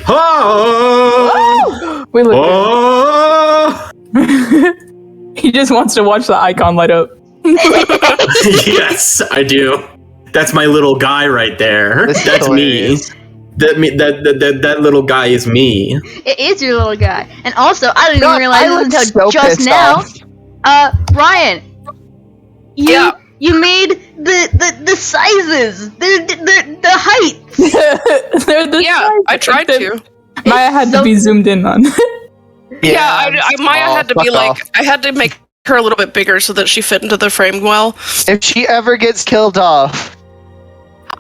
Oh! We look Oh! He just wants to watch the icon light up. Yes, I do. That's my little guy right there. That's me. That little guy is me. It is your little guy. And also, I didn't God, even realize I look this until so just pissed now. off. Ryan, Yeah. you made the sizes, the heights. They're the Yeah, size I tried that to. Maya had to So- be zoomed in on. Maya had to be fuck like, off. I had to make her a little bit bigger so that she fit into the frame well. If she ever gets killed off,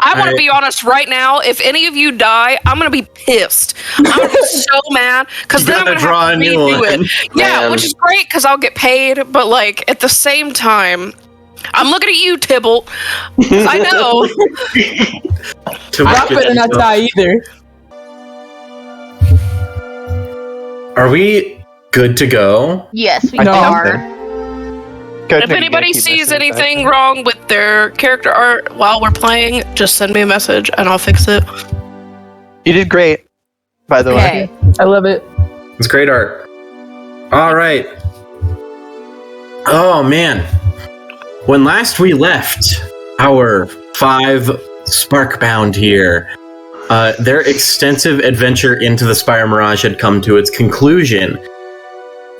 I want to Alright. be honest right now. If any of you die, I'm gonna be pissed. I'm gonna be so mad because You then I'm gotta gonna draw have a to new redo one. it. Yeah, Man. which is great because I'll get paid. But like at the same time, I'm looking at you, Tybalt. I know. Rock better not die either. Are we good to go? Yes, we I think I'm are. there. Good If thing anybody you keep sees messing with anything wrong with their character art while we're playing, just send me a message and I'll fix it. that. You did great, by the way. Okay. I love it. It's great art. All right. Oh man. When last we left our 5 Sparkbound here, their extensive adventure into the Spire Mirage had come to its conclusion.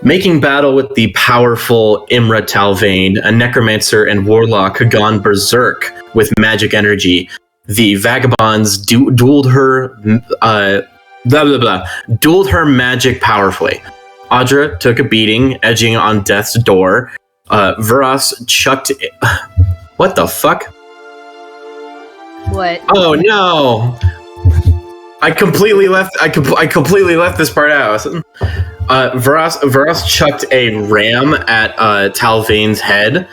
Making battle with the powerful Imra Talvain, a necromancer and warlock had gone berserk with magic energy. The vagabonds dueled her, dueled her magic powerfully. Audra took a beating, edging on death's door. Vuras chucked. What the fuck? What? Oh no! I completely left this part out. Vuras chucked a ram at Talvain's head,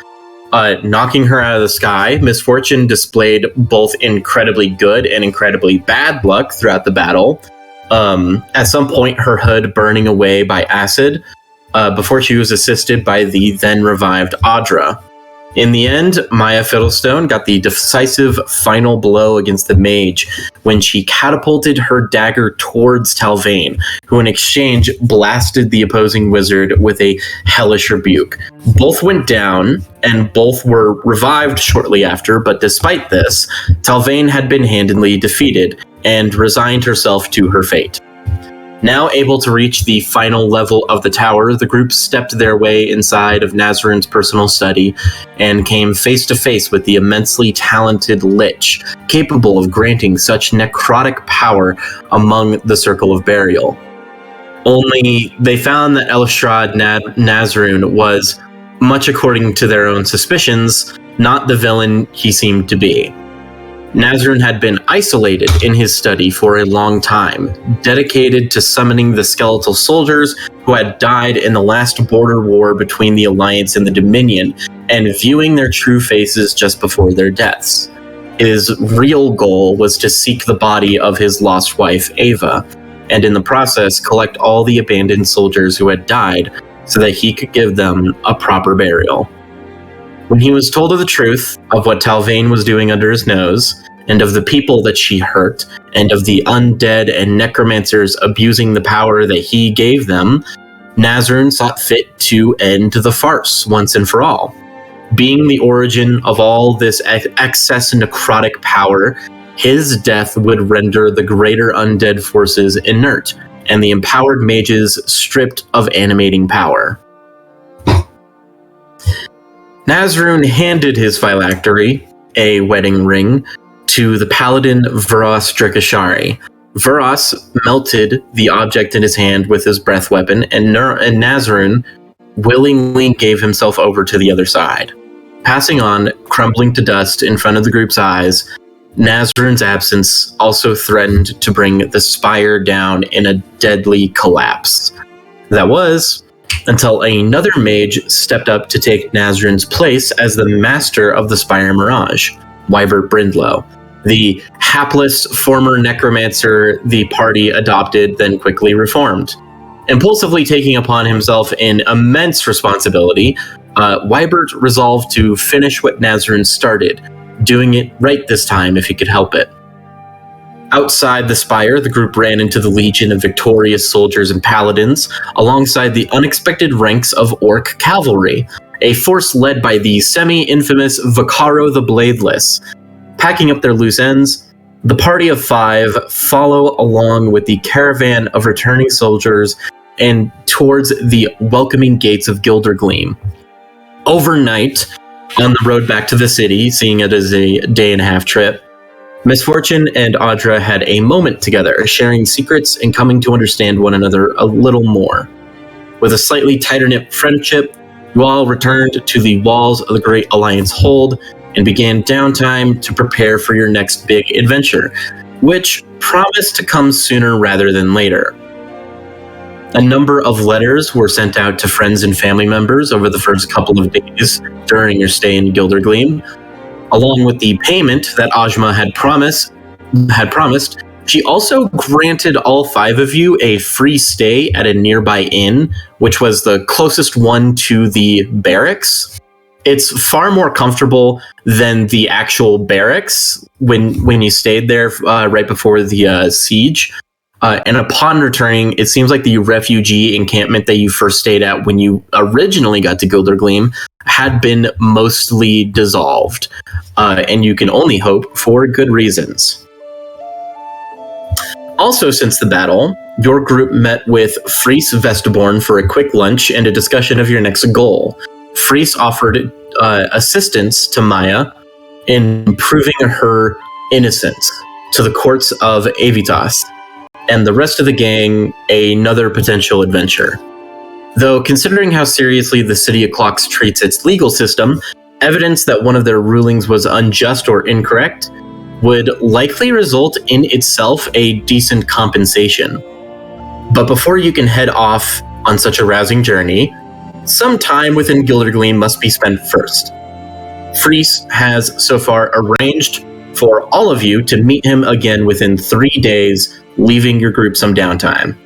knocking her out of the sky. Misfortune displayed both incredibly good and incredibly bad luck throughout the battle. At some point, her hood burning away by acid, before she was assisted by the then revived Audra. In the end, Maya Fiddlestone got the decisive final blow against the mage when she catapulted her dagger towards Talvain, who in exchange blasted the opposing wizard with a hellish rebuke. Both went down, and both were revived shortly after, but despite this, Talvain had been handily defeated and resigned herself to her fate. Now able to reach the final level of the tower, the group stepped their way inside of Nazarun's personal study and came face to face with the immensely talented Lich, capable of granting such necrotic power among the Circle of Burial. Only they found that Elestrad Nazarun was, much according to their own suspicions, not the villain he seemed to be. Nazarun had been isolated in his study for a long time, dedicated to summoning the skeletal soldiers who had died in the last border war between the Alliance and the Dominion, and viewing their true faces just before their deaths. His real goal was to seek the body of his lost wife, Ava, and in the process collect all the abandoned soldiers who had died so that he could give them a proper burial. When he was told of the truth of what Talvain was doing under his nose, and of the people that she hurt, and of the undead and necromancers abusing the power that he gave them, Nazarun sought fit to end the farce once and for all. Being the origin of all this excess necrotic power, his death would render the greater undead forces inert, and the empowered mages stripped of animating power. Nazarun handed his phylactery, a wedding ring, to the paladin Vuras Dracoshari. Vuras melted the object in his hand with his breath weapon, and Nazarun willingly gave himself over to the other side. Passing on, crumbling to dust in front of the group's eyes, Nazarun's absence also threatened to bring the spire down in a deadly collapse. That was until another mage stepped up to take Nazarun's place as the master of the Spire Mirage, Wybert Brindlow, the hapless former necromancer the party adopted, then quickly reformed. Impulsively taking upon himself an immense responsibility, Wybert resolved to finish what Nazarun started, doing it right this time if he could help it. Outside the spire, the group ran into the legion of victorious soldiers and paladins, alongside the unexpected ranks of orc cavalry, a force led by the semi-infamous Vakaro the Bladeless. Packing up their loose ends, the party of 5 follow along with the caravan of returning soldiers and towards the welcoming gates of Gildergleam. Overnight, on the road back to the city, seeing it as a day-and-a-half trip, Misfortune and Audra had a moment together, sharing secrets and coming to understand one another a little more. With a slightly tighter-knit friendship, you all returned to the walls of the Great Alliance hold and began downtime to prepare for your next big adventure, which promised to come sooner rather than later. A number of letters were sent out to friends and family members over the first couple of days during your stay in Gildergleam. Along with the payment that Ajma had promised, she also granted all 5 of you a free stay at a nearby inn, which was the closest one to the barracks. It's far more comfortable than the actual barracks when you stayed there right before the siege. And upon returning, it seems like the refugee encampment that you first stayed at when you originally got to Gildergleam had been mostly dissolved. And you can only hope for good reasons. Also, since the battle, your group met with Fries Vestaborn for a quick lunch and a discussion of your next goal. Fries offered assistance to Maya in proving her innocence to the courts of Avitas, and the rest of the gang another potential adventure. Though, considering how seriously the City of Clocks treats its legal system, evidence that one of their rulings was unjust or incorrect would likely result in itself a decent compensation. But before you can head off on such a rousing journey, some time within Gildergleam must be spent first. Fries has so far arranged for all of you to meet him again within 3 days, leaving your group some downtime.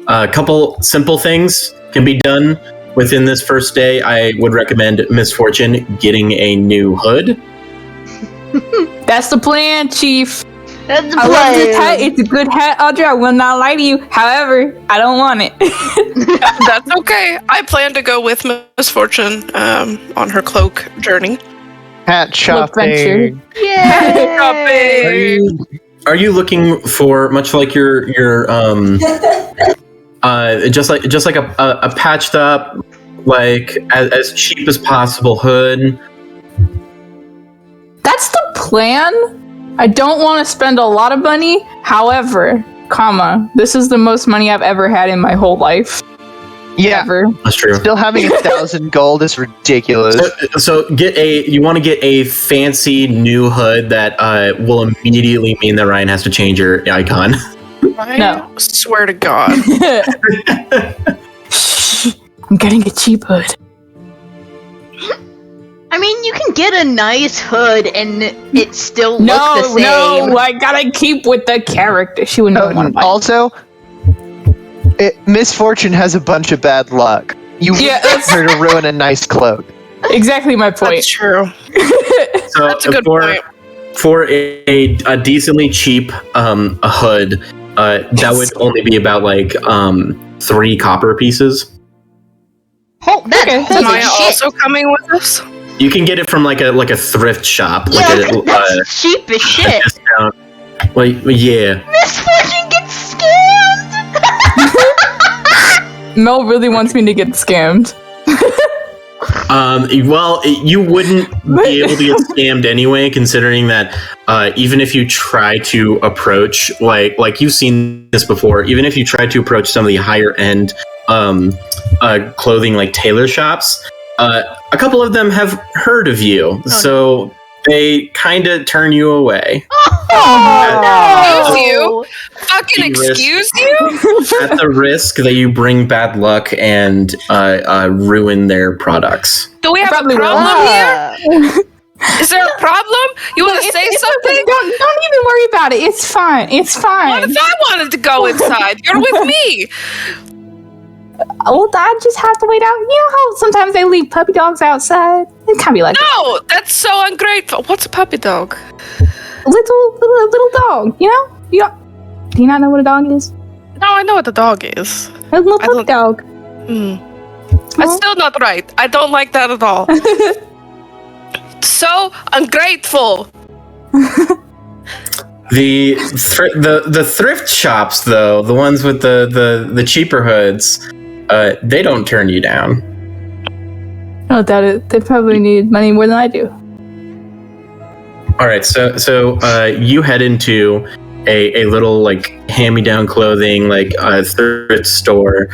A couple simple things can be done within this first day. I would recommend Misfortune getting a new hood. That's the plan, Chief. That's the I love this plan. hat. It's a good hat, Audra. I will not lie to you. However, I don't want it. That's okay. I plan to go with Misfortune on her cloak journey. Hat shopping. Yay! Are you looking for, much like your just like a patched up, like as cheap as possible hood? That's the plan. I don't want to spend a lot of money. However, this is the most money I've ever had in my whole life. Yeah, Ever. That's true. still having 1,000 gold is ridiculous. So you want to get a fancy new hood that will immediately mean that Ryan has to change your icon. No. I swear to God. I'm getting a cheap hood. I mean, you can get a nice hood and it still look the same. No, I gotta keep with the character. She wouldn't want to buy it. Also, Misfortune has a bunch of bad luck. You want her to ruin a nice cloak. Exactly my point. That's true. So That's a good point. For a decently cheap a hood, that would only be about like 3 copper pieces. Oh, that's Okay. holy Am I shit. also coming with us? You can get it from like a thrift shop, Yeah, like that's cheap as a shit. discount. Well, yeah. Misfortune gets scammed! Mel really wants me to get scammed. Well, you wouldn't be able to get scammed anyway, considering that even if you try to approach, like you've seen this before, even if you try to approach some of the higher end clothing like tailor shops, a couple of them have heard of you, so they kind of turn you away. Oh, Excuse no! you? Fucking excuse you? At the risk that you bring bad luck and ruin their products. Do we have a Probably problem Ah. here? Is there a problem? You want to say something? Don't even worry about it. It's fine. It's What fine. if I wanted to go inside? You're with me. Well, I just have to wait out. You know how sometimes they leave puppy dogs outside? It can be like No, that's so ungrateful. What's a puppy dog? a little dog. You know. Yeah. Do you not know what a dog is? No, I know what the dog is. A little pup dog. That's still not right. I don't like that at all. So ungrateful. The thrift shops, though, the ones with the cheaper hoods, they don't turn you down. I don't doubt it. They probably need money more than I do. All right, so you head into a little like hand-me-down clothing like thrift store.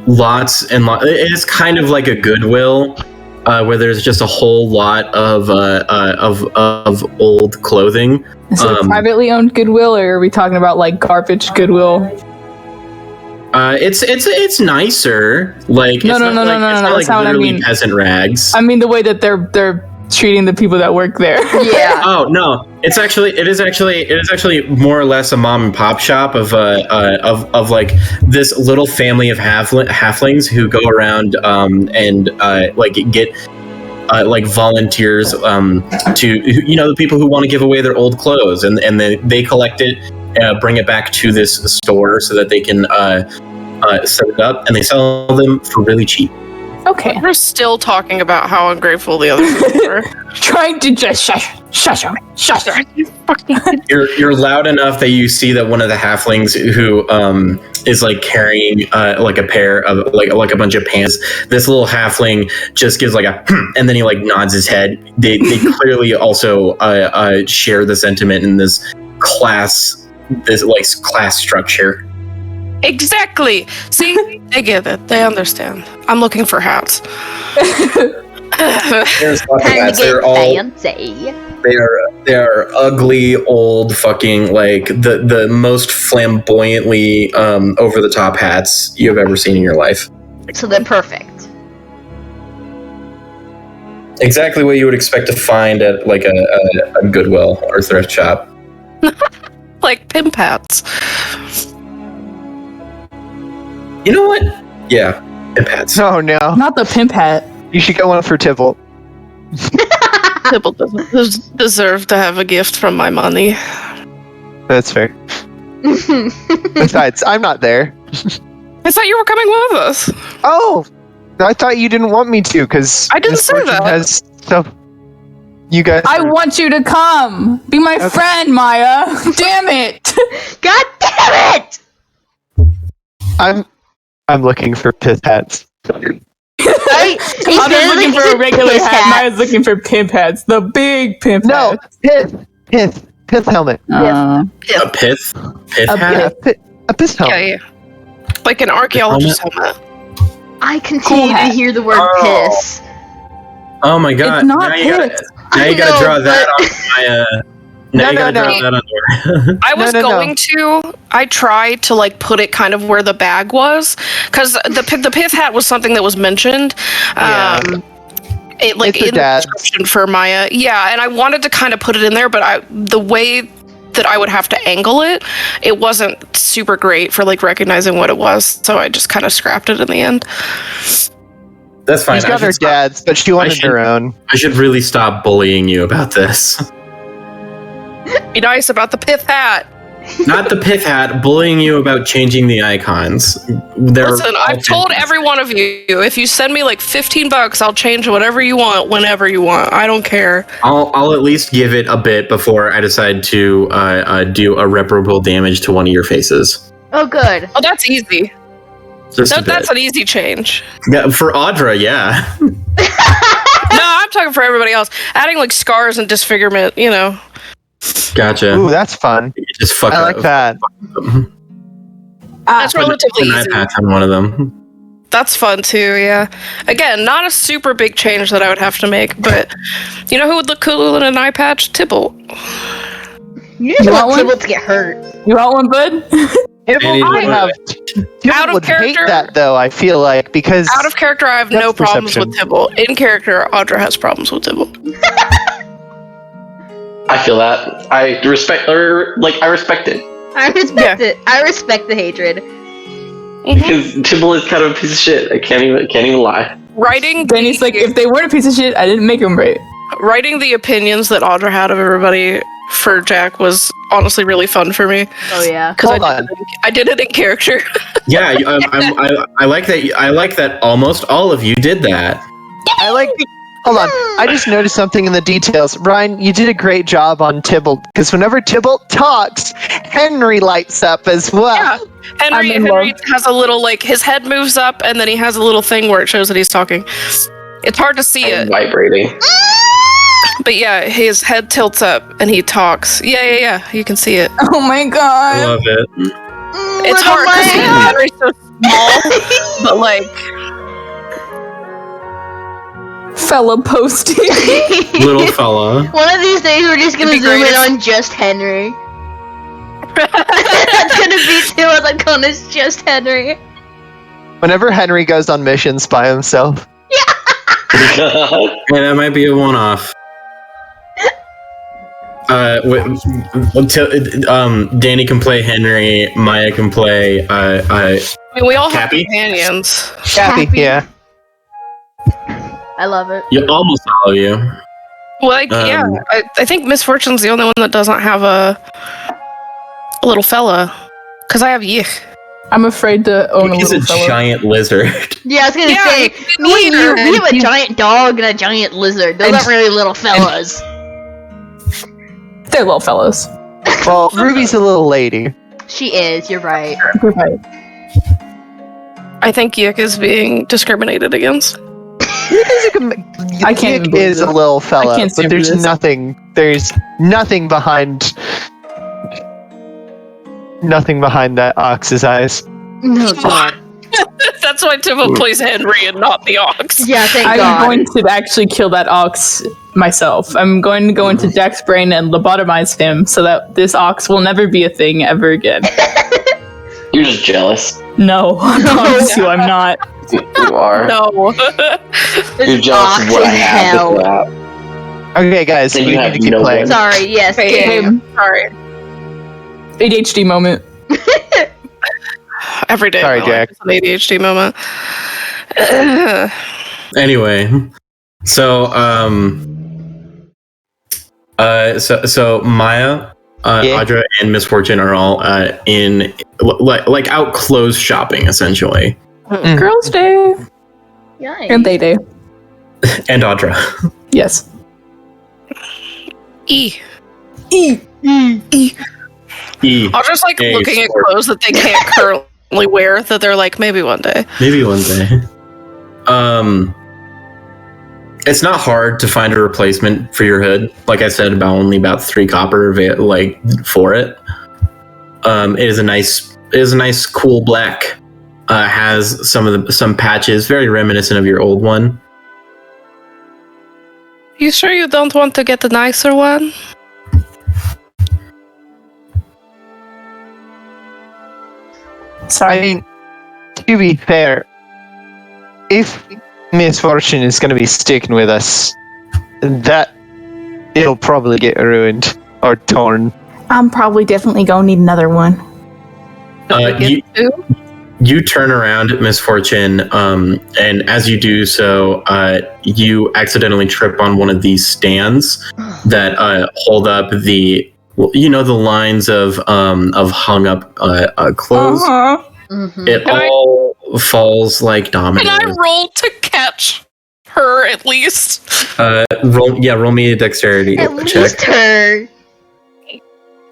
Lots and lots. It is kind of like a Goodwill, where there's just a whole lot of old clothing. Is it a privately owned Goodwill, or are we talking about like garbage Goodwill? It's nicer. Like No. It's not That's not what I mean. Peasant rags. I mean the way that they're treating the people that work there. Yeah. Oh no! It is actually more or less a mom and pop shop of like this little family of halflings who go around and like get like volunteers to the people who want to give away their old clothes and they collect it, bring it back to this store so that they can set it up and they sell them for really cheap. Okay. We're still talking about how ungrateful the other people were. Trying to just shush them. You're loud enough that you see that one of the halflings who is like carrying like a pair of like a bunch of pants. This little halfling just gives like a and then he like nods his head. They clearly also share the sentiment in this class structure. Exactly. See, they get it. They understand. I'm looking for hats. There's lots of Time hats. to They're get all fancy. they are ugly old fucking like the most flamboyantly over the top hats you've ever seen in your life. So they're perfect. Exactly what you would expect to find at like a Goodwill or thrift shop. Like pimp hats. You know what? Yeah, pimp hats. Oh no. Not the pimp hat. You should get one for Tybalt. Tybalt doesn't deserve to have a gift from my money. That's fair. Besides, I'm not there. I thought you were coming with us. Oh! I thought you didn't want me to, because I didn't say that. Has stuff. You guys. I want you to come. Be my friend, Maya. Damn it. God damn it! I'm looking for pith hats. Right? I'm looking for a regular hat. Maya's looking for pimp hats. The big pimp No, hats. pith helmet. A pith hat. A pith helmet. Yeah. Like an archaeologist helmet. I continue to hear the word piss. Oh my god! It's not now you piss. gotta draw that on my. Now you gotta draw that on there. I was going to. I tried to like put it kind of where the bag was, because the pith hat was something that was mentioned. It like in the description for Maya. Yeah, and I wanted to kind of put it in there, but the way that I would have to angle it, it wasn't super great for like recognizing what it was. So I just kind of scrapped it in the end. That's fine. She's got her dad's, but she wanted her own. I should really stop bullying you about this. Be nice about the pith hat. Not the pith hat, bullying you about changing the icons. Listen, I've told every one of you, if you send me like $15, I'll change whatever you want, whenever you want. I don't care. I'll at least give it a bit before I decide to do irreparable damage to one of your faces. Oh, good. Oh, that's easy. That's an easy change. Yeah, for Audra, yeah. No, I'm talking for everybody else. Adding like scars and disfigurement, you know. Gotcha. Ooh, that's fun. You just fuck I like that. That's relatively easy. On one of them. That's fun too, yeah. Again, not a super big change that I would have to make, but you know who would look cool in an eye patch? Tybalt. You just want Tybalt to get hurt. You want one, bud? Out of character, hate that though. I feel like because out of character, I have no problems with Tybalt. In character, Audra has problems with Tybalt. I feel that. I respect it. I respect it. I respect the hatred. Because Tybalt is kind of a piece of shit. I can't even lie. Writing. Dani's like, if they weren't a piece of shit, I didn't make them right. Writing the opinions that Audra had of everybody for Jack was honestly really fun for me. Oh yeah. Because Hold on. I did it in character. Yeah, I like that. I like that almost all of you did that. Hold on. I just noticed something in the details. Ryan, you did a great job on Tybalt, because whenever Tybalt talks, Henry lights up as well. Yeah. Henry has a little, like, his head moves up, and then he has a little thing where it shows that he's talking. It's hard to see it. Vibrating. But yeah, his head tilts up, and he talks. Yeah. You can see it. Oh my I god. love it. It's hard because Henry's so small, but, like... Fella posting. Little fella. One of these days we're just gonna It'd be zoom in great on just Henry. That's gonna be 2 other corners, just Henry. Whenever Henry goes on missions by himself. Yeah, that might be a one-off. Dani can play Henry. Maya can play. I mean, we all Cappy? have companions. Happy, yeah. I love it. You almost all of you. Like, yeah, I think Misfortune's the only one that doesn't have a little fella. Because I have Yich. I'm afraid to own a He's little a fella. giant lizard. Yeah, I was gonna say, me and you, we have a giant dog and a giant lizard. Those aren't really little fellas. They're little fellas. Well, Ruby's a little lady. She is, you're right. You're right. I think Yich is being discriminated against. I can't even Nick believe is a this. little fella, I can't but stand there's this. nothing behind that ox's eyes. No, God. That's why Tybalt plays Henry and not the Ox. Yeah, thank I'm God. going to actually kill that ox myself. I'm going to go into Jack's brain and lobotomize him so that this ox will never be a thing ever again. You're just jealous. No, I promise you, I'm not. You are. No. You're jealous of what I have. with that. Okay, guys, Then we you need have to keep no playing. one. Sorry, yes, Okay, game. sorry. ADHD moment. Every day. Sorry, of my life Jack. is an ADHD moment. Anyway, so so Maya, Yeah. Audra, and Misfortune are all in like out clothes shopping essentially, Girls' Day. Yikes. And they day. and Audra. Yes. E. I'll just like A looking at sport. clothes that they can't currently wear that they're like, maybe one day. Maybe one day. It's not hard to find a replacement for your hood. Like I said, only about 3 copper for it. It is a nice cool black. Has some patches, very reminiscent of your old one. You sure you don't want to get the nicer one? Sorry. I mean, to be fair, if Misfortune is going to be sticking with us, that it'll probably get ruined or torn. I'm probably definitely gonna need another one. You turn around at Misfortune, and as you do so, you accidentally trip on one of these stands that hold up the lines of hung up clothes. Uh-huh. Mhm. It all falls like dominoes. And I rolled to catch her at least. Roll me a dexterity At check. least her.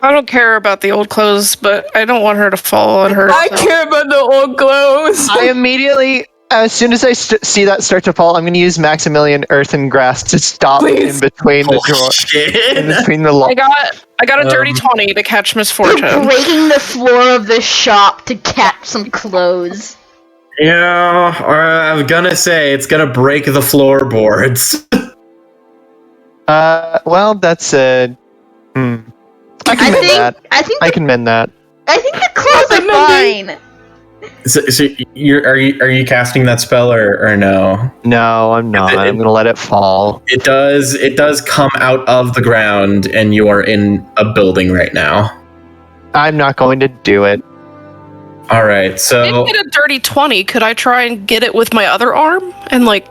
I don't care about the old clothes, but I don't want her to fall on her. I care about the old clothes. I immediately, as soon as I see that start to fall, I'm going to use Maximilian Earth and Grass to stop Please. in between the drawer, in Shit. between the I got a dirty 20 to catch Misfortune. Breaking the floor of the shop to catch some clothes. Yeah, I'm gonna say it's gonna break the floorboards. Well, that's a. I can mend that. I can mend that. I think the clothes are fine. So are you casting that spell or no? No, I'm not. I'm going to let it fall. It does come out of the ground, and you are in a building right now. I'm not going to do it. All right, I so didn't get a dirty 20. Could I try and get it with my other arm and like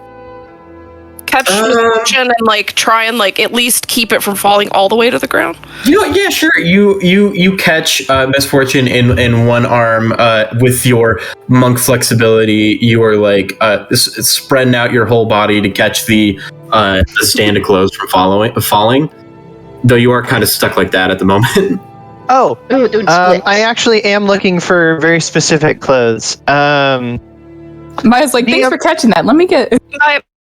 catch misfortune and like try and like at least keep it from falling all the way to the ground? You know, yeah, sure. You catch misfortune in one arm with your monk flexibility. You are like spreading out your whole body to catch the stand of clothes from falling. Though you are kind of stuck like that at the moment. Oh, Ooh, doing splits. I actually am looking for very specific clothes. Maya's like, thanks for catching that. Let me get.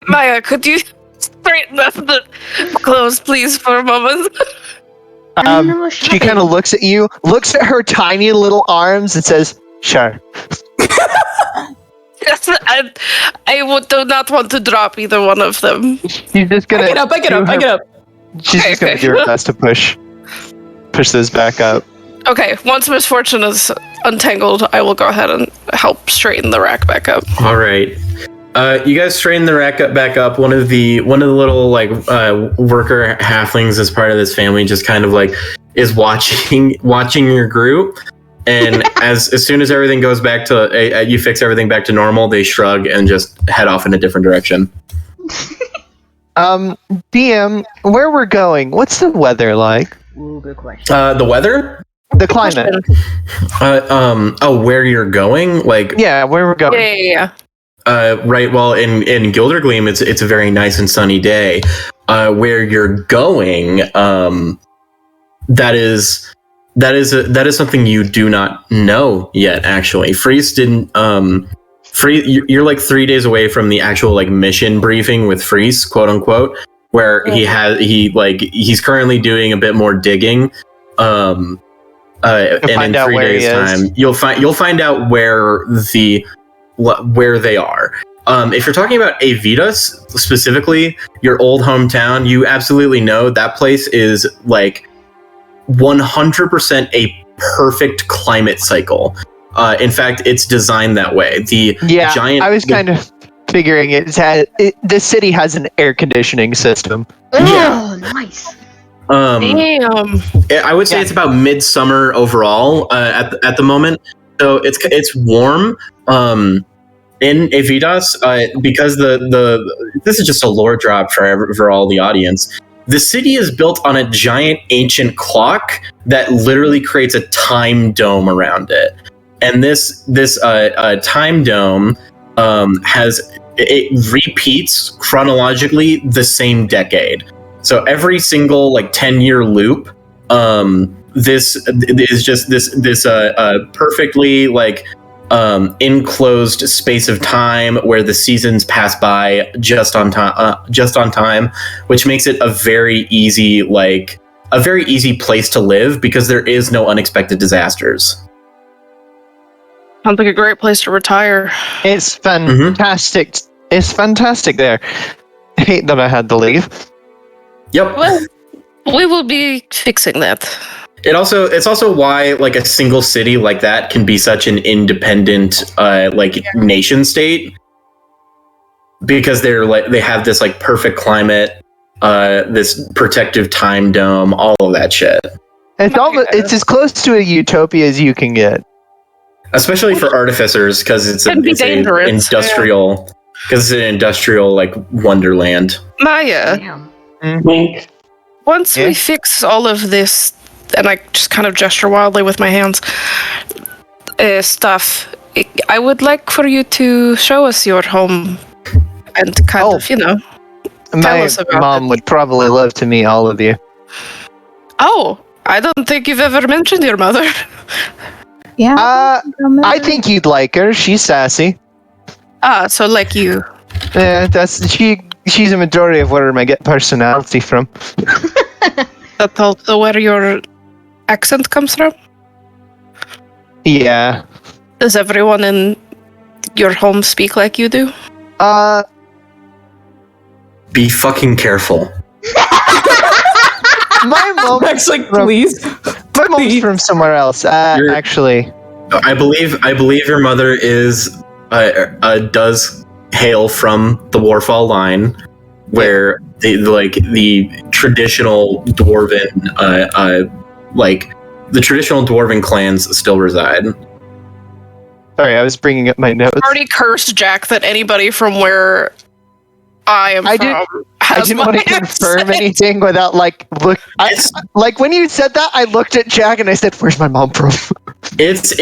Maya, could you straighten up the clothes, please, for a moment? She kind of looks at you, looks at her tiny little arms, and says, "Sure." Yes, I do not want to drop either one of them. She's just gonna. I get up. She's just gonna do her best to push those back up. Okay, once misfortune is untangled, I will go ahead and help straighten the rack back up. All right. You guys straighten the rack back up. One of the little like worker halflings as part of this family just kind of like is watching your group, and as soon as everything goes back to you fix everything back to normal, they shrug and just head off in a different direction. DM, where we're going? What's the weather like? Ooh, good question. The weather? The climate? Where you're going? Like Yeah, where we're going. Yeah. Right. Well, in Gildergleam, it's a very nice and sunny day. Where you're going, that is something you do not know yet. Actually, Freeze didn't. You're like 3 days away from the actual like mission briefing with Freeze, quote unquote, where he's currently doing a bit more digging. And in 3 days' time, you'll find out where they are. If you're talking about Avitas specifically, your old hometown, you absolutely know that place is like 100% a perfect climate cycle. In fact, it's designed that way. I was kind of figuring the city has an air conditioning system. Oh, nice. Damn. I would say it's about midsummer overall at the moment. So it's warm. In Avitas, because this is just a lore drop for all the audience. The city is built on a giant ancient clock that literally creates a time dome around it, and this time dome it repeats chronologically the same decade. So every single like 10-year loop, this is just this perfectly like enclosed space of time where the seasons pass by just on time, which makes it a very easy place to live because there is no unexpected disasters. Sounds like a great place to retire. It's fantastic. Mm-hmm. It's fantastic there. I hate that I had to leave. Yep. Well, we will be fixing that. It's also why like a single city like that can be such an independent nation state, because they have this like perfect climate, this protective time dome, all of that shit. It's as close to a utopia as you can get, especially for artificers, because it's an industrial like wonderland. Maya, Wink. once we fix all of this, and I just kind of gesture wildly with my hands, stuff, I would like for you to show us your home and kind of, tell us about mom would probably love to meet all of you. Oh, I don't think you've ever mentioned your mother. Yeah. I think you'd like her. She's sassy. So like you. Yeah, she's a majority of where I get personality from. That's also where your accent comes from? Yeah. Does everyone in your home speak like you do? Be fucking careful. My mom Actually, please. My mom's from somewhere else. Actually, I believe your mother does hail from the Warfall line, where the traditional dwarven the traditional dwarven clans still reside. Sorry, I was bringing up my notes. Already cursed Jack that anybody from where I am I from. didn't want to confirm anything without like when you said that, I looked at Jack and I said, "Where's my mom from?" It's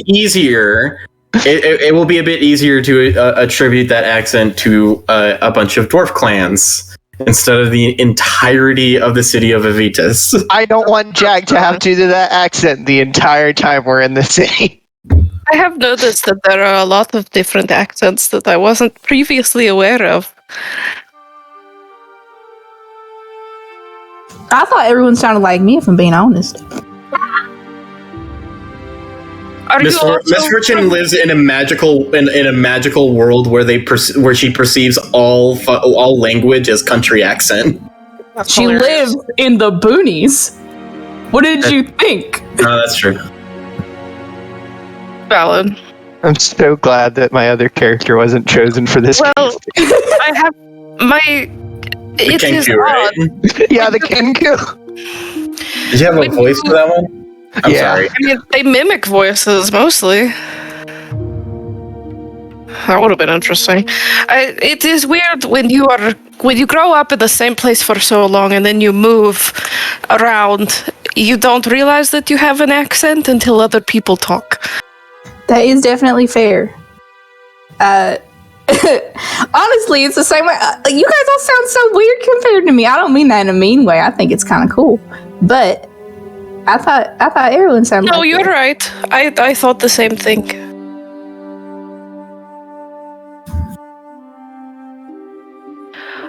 easier. It will be a bit easier to attribute that accent to a bunch of dwarf clans instead of the entirety of the city of Avitas. I don't want Jack to have to do that accent the entire time we're in the city. I have noticed that there are a lot of different accents that I wasn't previously aware of. I thought everyone sounded like me, if I'm being honest. Miss Fortune lives in a magical world where where she perceives all language as country accent. She lives in the boonies. What did you think? No, that's true. Valid. I'm so glad that my other character wasn't chosen for this. Well, I have my. It is Kenku, right? Yeah, the Kenku. Did you have a voice for that one? I'm sorry. I mean, they mimic voices mostly. That would have been interesting. It is weird when you grow up in the same place for so long and then you move around. You don't realize that you have an accent until other people talk. That is definitely fair. Honestly, it's the same way. You guys all sound so weird compared to me. I don't mean that in a mean way. I think it's kind of cool, but I thought everyone sounded. No, like you're that. right. I thought the same thing.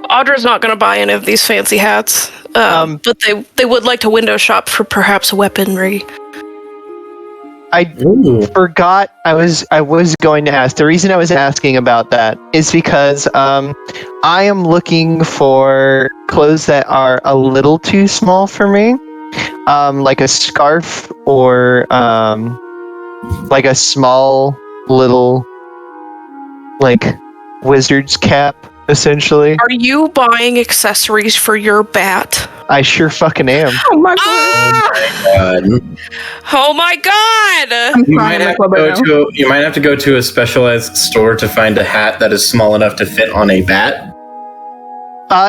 Audra's not going to buy any of these fancy hats, but they would like to window shop for perhaps weaponry. I forgot I was going to ask. The reason I was asking about that is because I am looking for clothes that are a little too small for me, like a scarf or like a small little like wizard's cap, essentially. Are you buying accessories for your bat? I sure fucking am. Oh my god! Oh my god! You might have to go to a specialized store to find a hat that is small enough to fit on a bat.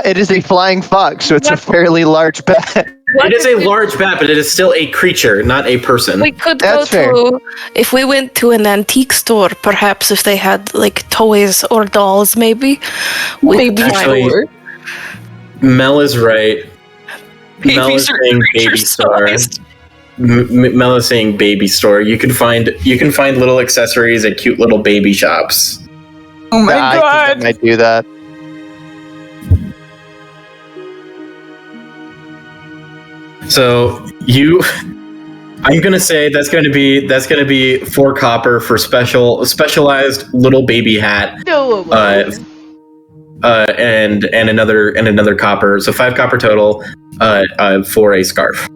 It is a flying fox, so it's a fairly large bat. It is a large bat, but it is still a creature, not a person. We could That's go to, if we went to an antique store, perhaps if they had like toys or dolls, maybe. Maybe Actually, Mel is right. Mel is saying baby store. Mel is saying baby store. You can find little accessories at cute little baby shops. Oh my I god! think I might do that. So I'm gonna say that's gonna be 4 copper for specialized little baby hat. And another copper, so 5 copper total for a scarf.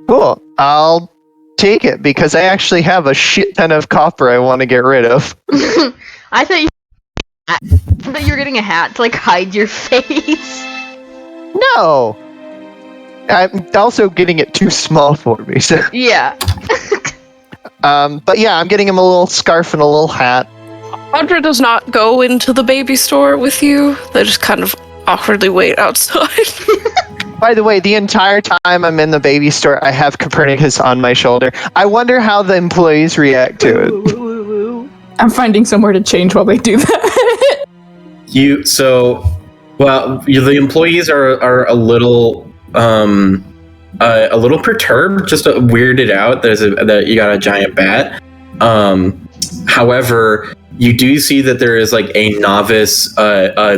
Cool. I'll take it because I actually have a shit ton of copper I want to get rid of. I thought you were getting a hat to like hide your face. No. I'm also getting it too small for me. So. Yeah. But yeah, I'm getting him a little scarf and a little hat. Audra does not go into the baby store with you. They just kind of awkwardly wait outside. By the way, the entire time I'm in the baby store, I have Copernicus on my shoulder. I wonder how the employees react to it. I'm finding somewhere to change while they do that. The employees are a little perturbed, just weirded out. That you got a giant bat. However, you do see that there is like a novice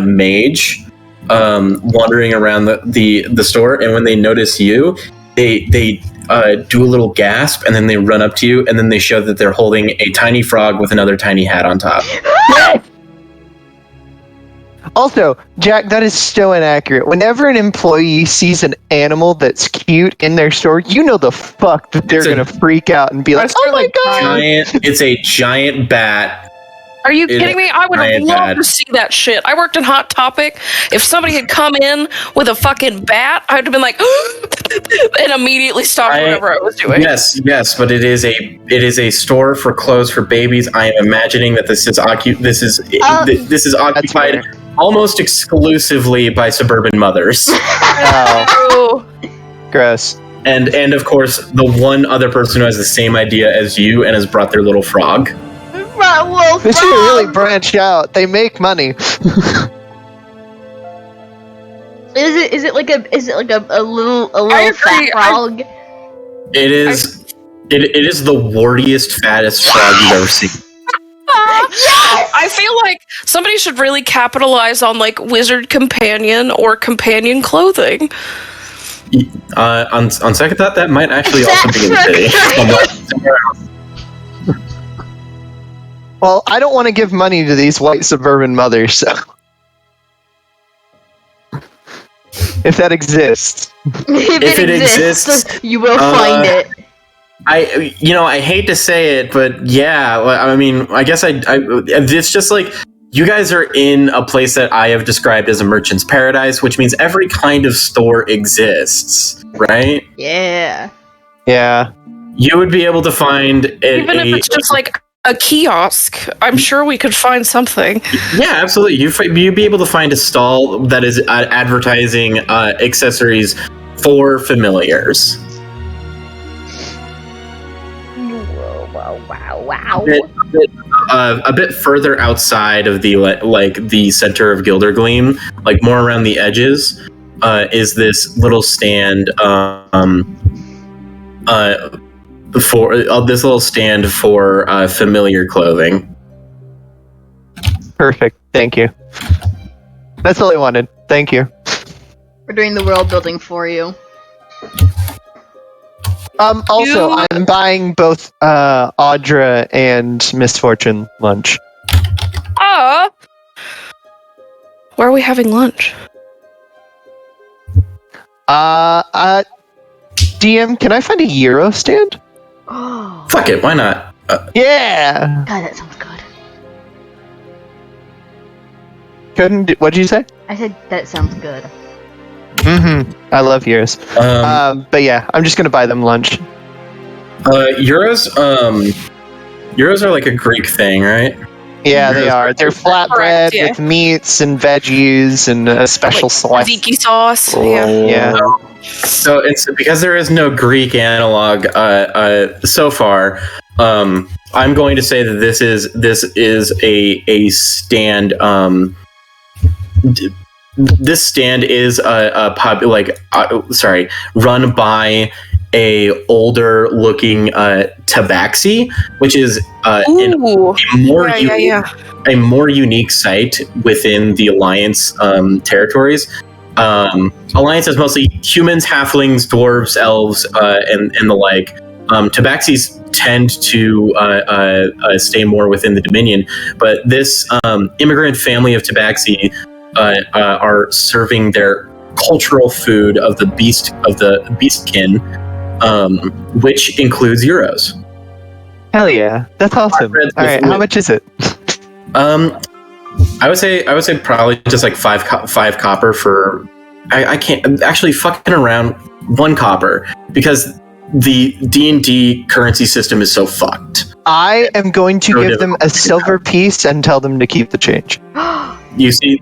mage wandering around the store, and when they notice you, they do a little gasp, and then they run up to you, and then they show that they're holding a tiny frog with another tiny hat on top. Also, Jack, that is so inaccurate. Whenever an employee sees an animal that's cute in their store, you know the fuck that they're gonna freak out and be like, "Oh my god!" It's a giant bat. Are you kidding me? I would have loved to see that shit. I worked in Hot Topic. If somebody had come in with a fucking bat, I'd have been like, and immediately stopped whatever I was doing. Yes, but it is a store for clothes for babies. I am imagining that this is occupied almost exclusively by suburban mothers. Oh, gross. And of course, the one other person who has the same idea as you and has brought their little frog. Wolf They should really branch out. They make money. Is it like a little fat frog? It is the wartiest, fattest frog you've ever seen. Yes! I feel like somebody should really capitalize on like wizard companion or companion clothing. On second thought, that might actually also be in the city. Well, I don't want to give money to these white suburban mothers, so. If that exists. If it exists, you will find it. I hate to say it, but yeah, I mean, I guess it's just like, you guys are in a place that I have described as a merchant's paradise, which means every kind of store exists, right? Yeah. Yeah. You would be able to find Even if it's just like a kiosk, I'm sure we could find something. Yeah, absolutely. You'd be able to find a stall that is advertising accessories for familiars. Wow. A bit further outside of the center of Gildergleam, like more around the edges, is this little stand for familiar clothing. Perfect. Thank you. That's all I wanted. Thank you. We're doing the world building for you. Also, I'm buying both Audra and Misfortune lunch. Where are we having lunch? DM, can I find a Euro stand? Oh. Fuck it, why not? Yeah! God, that sounds good. What'd you say? I said that sounds good. Mm-hmm. I love Euros. But yeah, I'm just gonna buy them lunch. Euros are like a Greek thing, right? Yeah, they are. They're flatbread yeah. with meats and veggies and a special sauce. Tzatziki sauce. Yeah. So it's because there is no Greek analog so far. I'm going to say that this is a stand. This stand is run by a older looking tabaxi, which is a more unique site within the Alliance territories. Alliance has mostly humans, halflings, dwarves, elves, and the like. Tabaxis tend to stay more within the Dominion, but this immigrant family of tabaxi are serving their cultural food of the beastkin, which includes euros. Hell yeah, that's awesome. All right, how much is it? I would say probably just like five copper for. I can't actually fucking around 1 copper because the D&D currency system is so fucked. I am going to give them a silver piece and tell them to keep the change. You see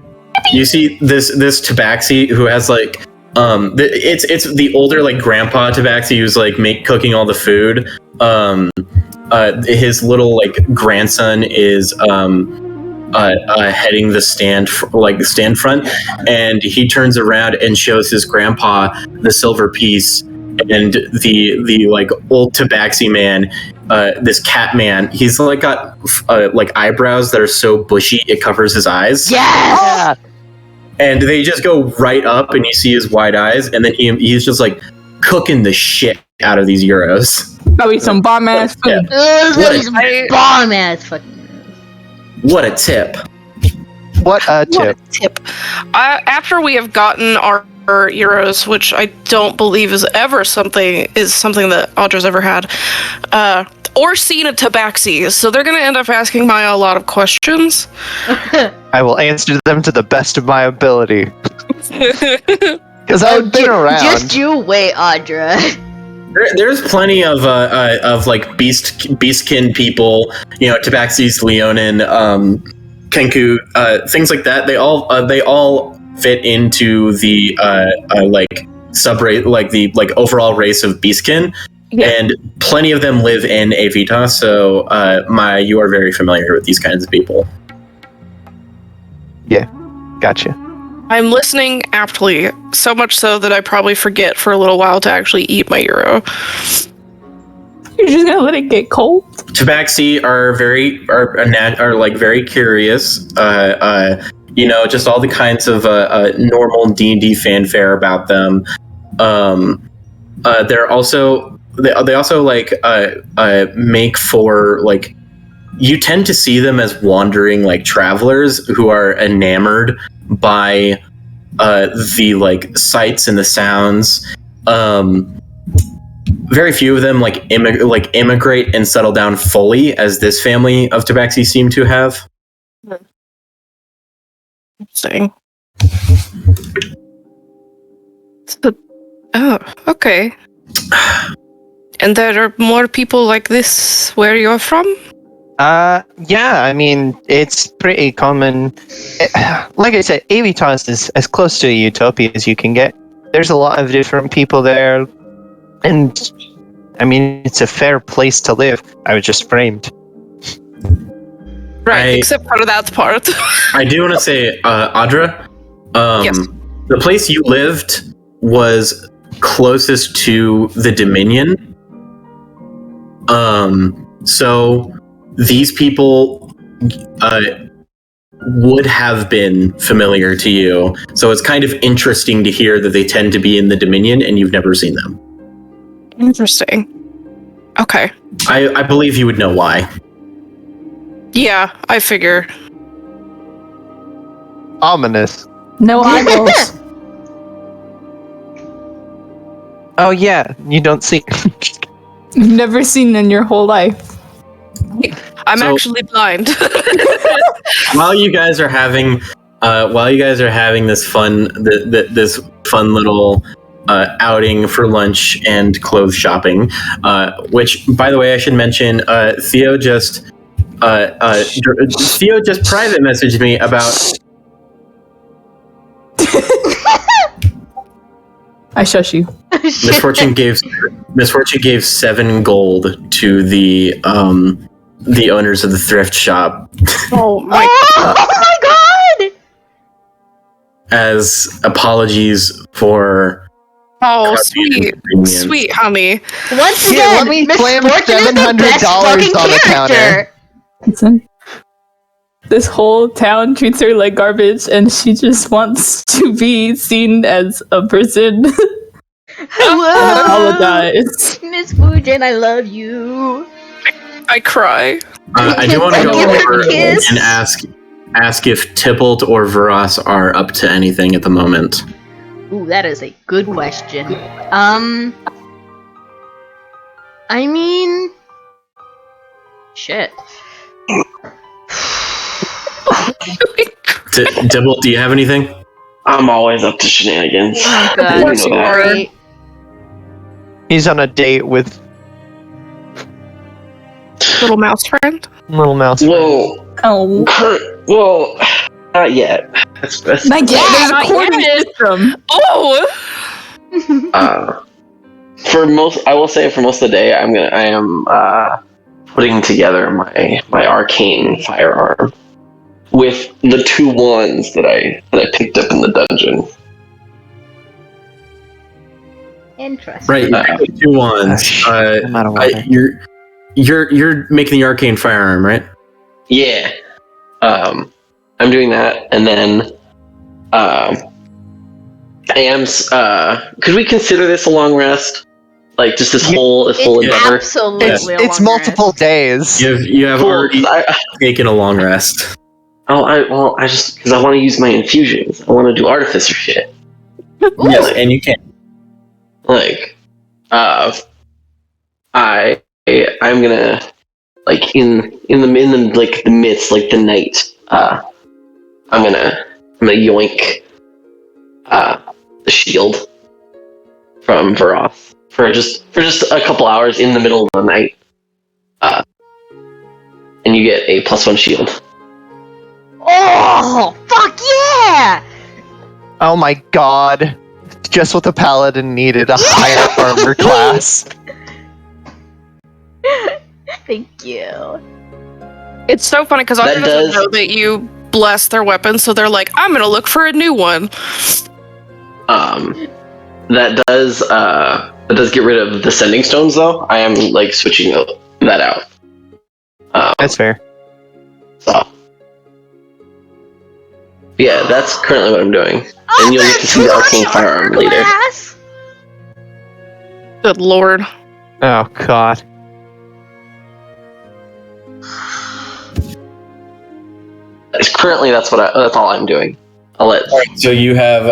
this tabaxi who has like it's the older like grandpa tabaxi who's like cooking all the food. His little like grandson is heading the stand front, and he turns around and shows his grandpa the silver piece, and the like old tabaxi man, this cat man, he's like got like eyebrows that are so bushy it covers his eyes. Yeah. And they just go right up, and you see his wide eyes, and then he's just like cooking the shit out of these euros. That'll be some bomb ass food. Bomb ass fucking. What a tip! What a tip! After we have gotten our euros, which I don't believe is something that Audra's ever had, or seen a tabaxi, so they're gonna end up asking Maya a lot of questions. I will answer them to the best of my ability. Because I've been around. Just you wait, Audra. There's plenty of like beastkin people, tabaxis, Leonin, Kenku, things like that. They all fit into the like subrace, like the like overall race of beastkin, and plenty of them live in Avita. So you are very familiar with these kinds of people. Yeah, gotcha. I'm listening aptly, so much so that I probably forget for a little while to actually eat my euro. You're just gonna let it get cold? Tabaxi are very curious. Just all the kinds of normal D&D fanfare about them. They also like make for like, you tend to see them as wandering like travelers who are enamored by the like sights and the sounds. Very few of them immigrate and settle down fully, as this family of Tabaxi seem to have. Interesting. Oh, okay. And there are more people like this where you're from? Yeah, I mean, it's pretty common. Like I said, Avitas is as close to a utopia as you can get. There's a lot of different people there, and I mean, it's a fair place to live. I was just framed. Right, except for that part. I do want to say, Audra, yes. The place you lived was closest to the Dominion. So these people would have been familiar to you. So it's kind of interesting to hear that they tend to be in the Dominion and you've never seen them. Interesting. Okay. I believe you would know why. Yeah, I figure. Ominous. No eyeballs. Oh yeah, you don't see. You've never seen in your whole life. I'm actually blind. While you guys are having this fun little outing for lunch and clothes shopping, which, by the way, I should mention, Theo just private messaged me about. I shush you. Misfortune gave 7 gold to the owners of the thrift shop. Oh my god! As apologies for. Oh, sweet honey. Once again, let me slam Misfortune is the best $700 fucking on the character. Listen, this whole town treats her like garbage, and she just wants to be seen as a person. Hello, Apologize. Misfortune, I love you. I cry. I do want to go Give her a over kiss. and ask if Tybalt or Vuras are up to anything at the moment. Ooh, that is a good question. I mean, shit. Tybalt, do you have anything? I'm always up to shenanigans. Oh You god, know that. sorry. He's on a date with Little mouse friend. little mouse. Well, Oh. not yet. That's Not yet. There's a not quarter yet. system. Oh! for most of the day, I am putting together my arcane firearm with the 2 wands that I picked up in the dungeon. Interesting. Right, you picked the 2 wands. I'm out of water. You're making the arcane firearm, right? Yeah. I'm doing that, and then could we consider this a long rest? Like just this whole endeavor? Absolutely. It's multiple days. You have Cool, already 'cause taken a long rest. I just because I want to use my infusions. I want to do artificer shit. Yes, and you can. Like, I'm gonna like in the like the midst, like the night. I'm gonna yoink the shield from Vuras for just a couple hours in the middle of the night, and you get a +1 shield. Oh my god. Just what the paladin needed, a higher armor class. Thank you. It's so funny because Audra doesn't know that you bless their weapons, so they're like, I'm gonna look for a new one. That does get rid of the sending stones, though. I am like switching that out. That's fair. So, yeah, that's currently what I'm doing, and you'll get to see the arcane firearm later. Good lord. Oh god. Currently, that's all I'm doing. I'll let. So you have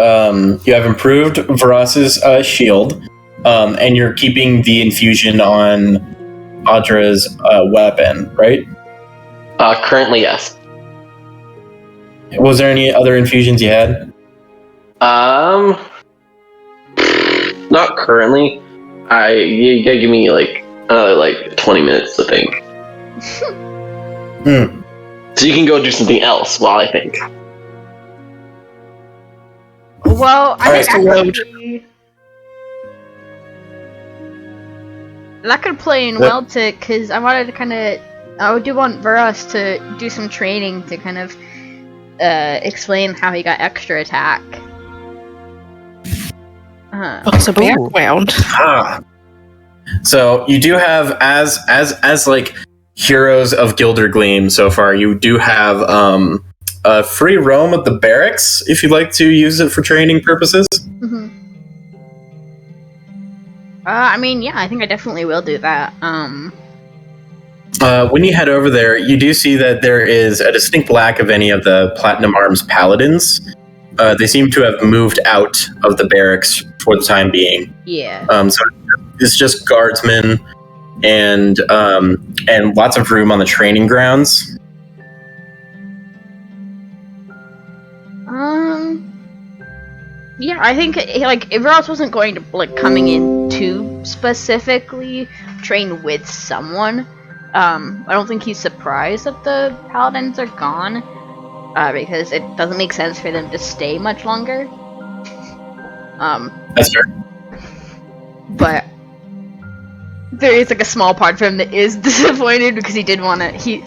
improved Vuras's shield, and you're keeping the infusion on Audra's weapon, right? Currently, yes. Was there any other infusions you had? Not currently. You gotta give me like another 20 minutes to think. So you can go do something else while I think. Well, I Alright, think so actually that could play in well to, because I wanted to I do want Vuras to do some training to kind of explain how he got extra attack. It's a background. So you do have as like heroes of Gildergleam so far. You do have a free roam at the barracks if you'd like to use it for training purposes. Mm-hmm. I mean, yeah, I think I definitely will do that. When you head over there, you do see that there is a distinct lack of any of the Platinum Arms paladins. They seem to have moved out of the barracks for the time being. Yeah. So it's just guardsmen and lots of room on the training grounds. Yeah, I think if Vuras wasn't going to coming in to specifically train with someone, I don't think he's surprised that the paladins are gone, because it doesn't make sense for them to stay much longer. That's fair. But there is a small part of him that is disappointed because he did want to.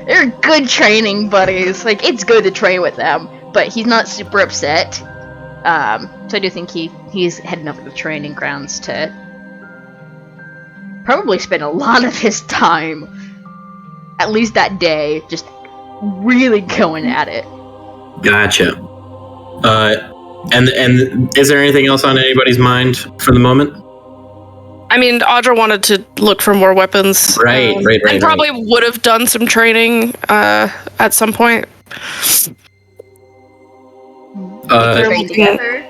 They're good training buddies. It's good to train with them, but he's not super upset. So I do think he's heading over to the training grounds to probably spend a lot of his time, at least that day, just really going at it. Gotcha. And is there anything else on anybody's mind for the moment? I mean, Audra wanted to look for more weapons. Right. And probably would have done some training at some point. Train together.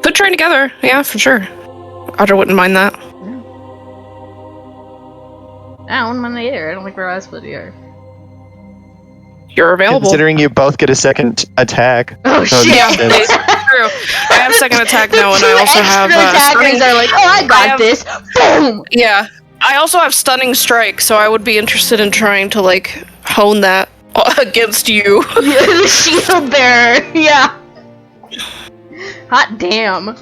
Could train together, yeah, for sure. Audra wouldn't mind that. I don't mind either. I don't think we're as good here. You're available. Considering you both get a second attack. Oh shit! Yeah, it's true. I have second attack now, and I also have. Attackers are like, oh, I got this. Boom. Yeah, I also have stunning strike, so I would be interested in trying to hone that against you. The shield bearer. Yeah. Hot damn.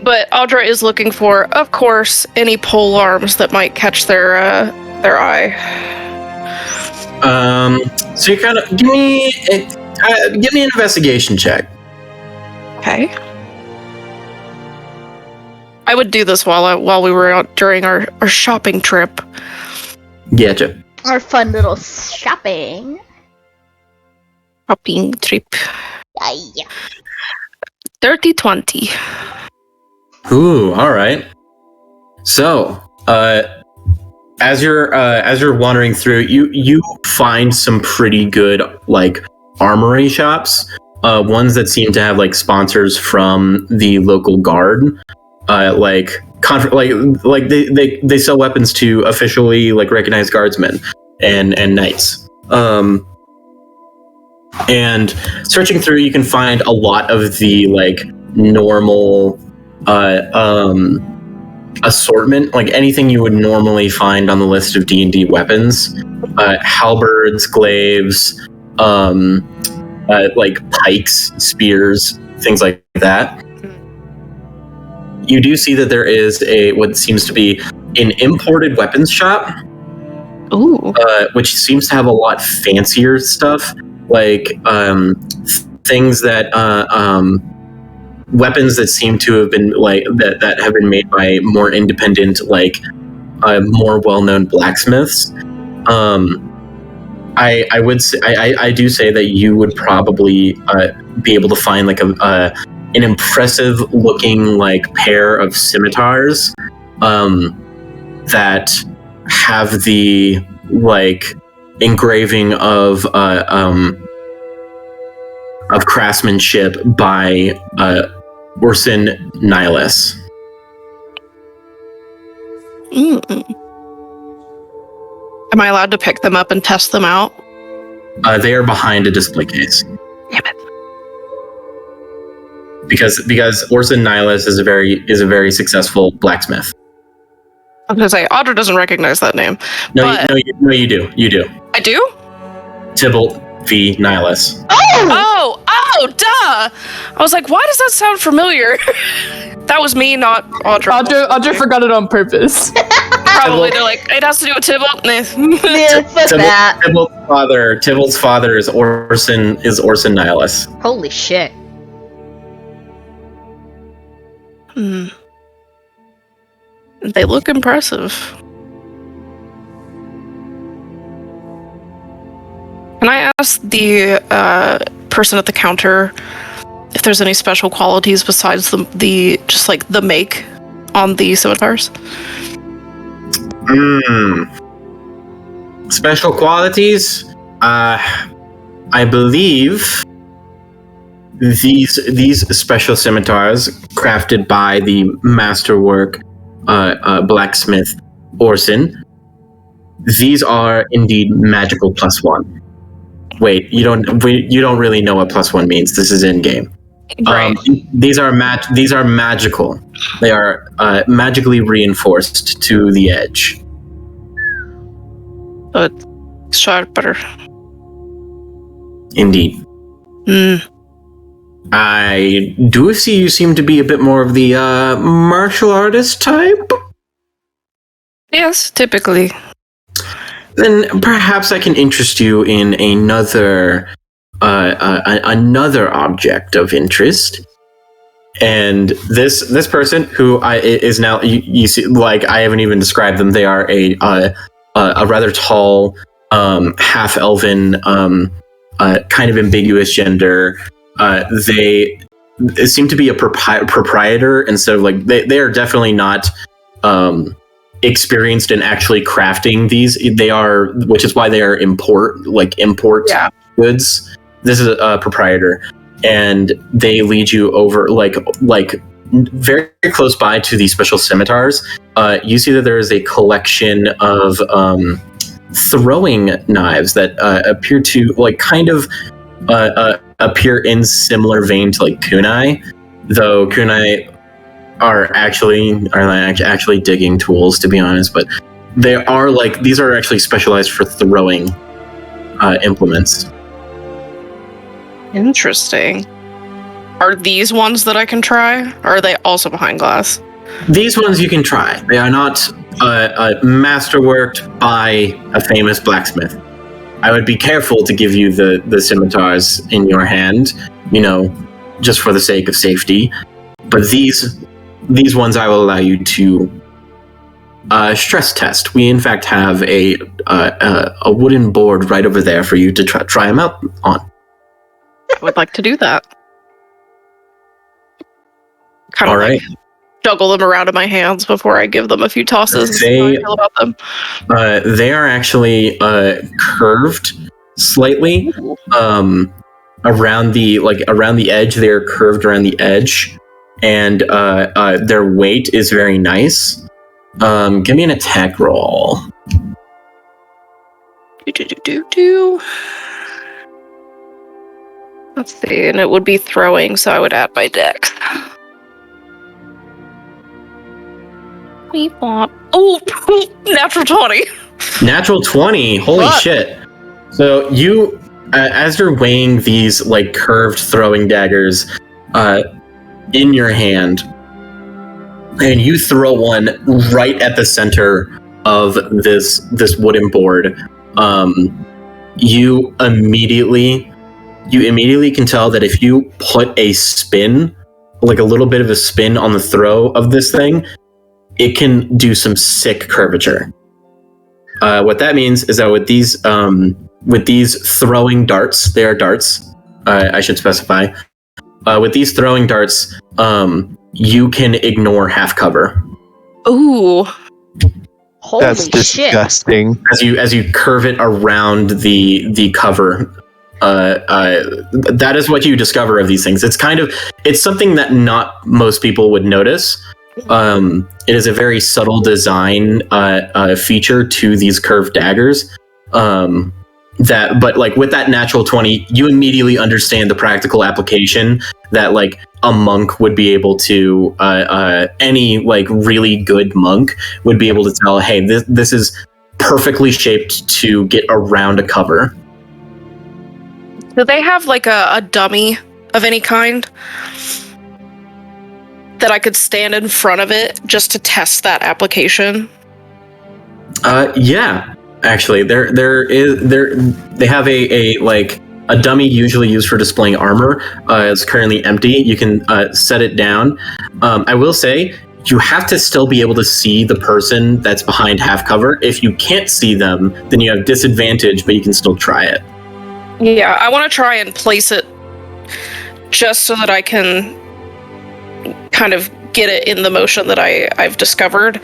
But Audra is looking for, of course, any pole arms that might catch their eye. So you kind of give me an investigation check. Okay. I would do this while we were out during our shopping trip. Getcha. Our fun little shopping trip. Yeah. 30-20. Ooh, all right. So, as you're wandering through, you find some pretty good armory shops. Ones that seem to have sponsors from the local guard. They sell weapons to officially recognized guardsmen and knights. And searching through, you can find a lot of the normal assortment, anything you would normally find on the list of D&D weapons, halberds, glaives, pikes, spears, things like that. You do see that there is what seems to be an imported weapons shop. Ooh. Which seems to have a lot fancier stuff, like things that weapons that seem to have been like that have been made by more independent, like more well-known blacksmiths. I would say I do say that you would probably be able to find like an impressive looking like pair of scimitars that have the like engraving of craftsmanship by Orson Nihlus. Am I allowed to pick them up and test them out? They are behind a display case. Damn it. Because Orson Nihlus is a very successful blacksmith. I was gonna say Audra doesn't recognize that name. No, you do. You do. I do? Tybalt V. Nihlus. Oh, duh! I was like, why does that sound familiar? That was me, not Audra. Audra forgot it on purpose. Probably. They're like, it has to do with Tybalt. Yeah, fuck that. Tybalt's father is Orson Nihlus. Holy shit. They look impressive. Can I ask the person at the counter if there's any special qualities besides the just like the make on the scimitars? Special qualities? I believe these special scimitars crafted by the masterwork blacksmith Orson. These are indeed magical +1. Wait, you don't really know what +1 means. This is in game. Right. These are magical. They are magically reinforced to the edge. But sharper. Indeed. I do see you seem to be a bit more of the martial artist type. Yes, typically. Then perhaps I can interest you in another object of interest. And this person who is now you see, like, I haven't even described them. They are a rather tall, half elven, kind of ambiguous gender. They seem to be a proprietor instead of like they are definitely not experienced in actually crafting these. They are, which is why they are import goods. This is a proprietor, and they lead you over like very close by to these special scimitars. You see that there is a collection of throwing knives that appear to like kind of appear in similar vein to like kunai, though kunai are actually digging tools, to be honest. But they are like, these are actually specialized for throwing implements. Interesting. Are these ones that I can try? Or are they also behind glass? These ones you can try. They are not masterworked by a famous blacksmith. I would be careful to give you the scimitars in your hand, just for the sake of safety. But these ones I will allow you to stress test. We in fact have a wooden board right over there for you to try them out on. I would like to do that. Kind of all right. Like juggle them around in my hands before I give them a few tosses. They, and see how I feel about them. They are actually curved slightly around the edge. They're curved around the edge, and their weight is very nice. Give me an attack roll. Do. Let's see, and it would be throwing, so I would add my dex. Oh, natural 20. Natural 20. Holy shit. So you, as you're weighing these like curved throwing daggers, in your hand, and you throw one right at the center of this wooden board. You immediately can tell that if you put a spin, like a little bit of a spin on the throw of this thing, it can do some sick curvature. What that means is that with these throwing darts, they are darts, I should specify. With these throwing darts, you can ignore half cover. Ooh. Holy That's disgusting. As you curve it around the cover. That is what you discover of these things. It's something that not most people would notice. It is a very subtle design feature to these curved daggers. But like with that natural 20, you immediately understand the practical application that like a monk would be able to, any like really good monk would be able to tell, hey, this is perfectly shaped to get around a cover. Do they have like a dummy of any kind that I could stand in front of it just to test that application? Yeah, actually, they have a dummy usually used for displaying armor. It's currently empty. You can set it down. I will say you have to still be able to see the person that's behind half cover. If you can't see them, then you have disadvantage, but you can still try it. Yeah, I want to try and place it just so that I can kind of get it in the motion that I've discovered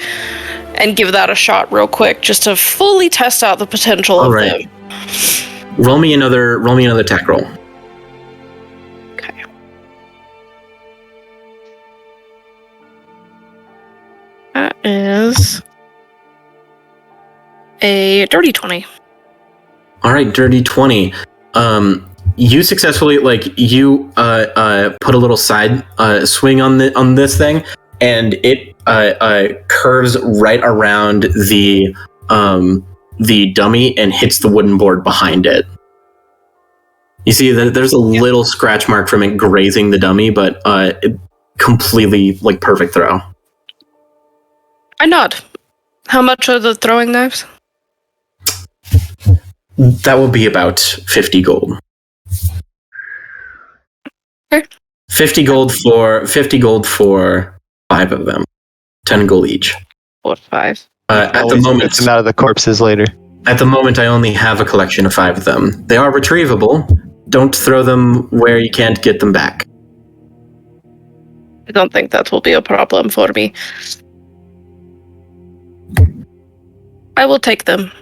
and give that a shot real quick just to fully test out the potential of them. Roll me another attack roll. Okay. That is a dirty 20. All right, dirty 20. You successfully put a little side swing on this thing, and it curves right around the dummy and hits the wooden board behind it. You see that there's a little scratch mark from it grazing the dummy, but it completely like perfect throw. I nod. How much are the throwing knives? That will be about 50 gold. Okay. 50 gold for 5 of them. 10 gold each. What, 5? At the moment, get them out of the corpses later. At the moment, I only have a collection of 5 of them. They are retrievable. Don't throw them where you can't get them back. I don't think that will be a problem for me. I will take them.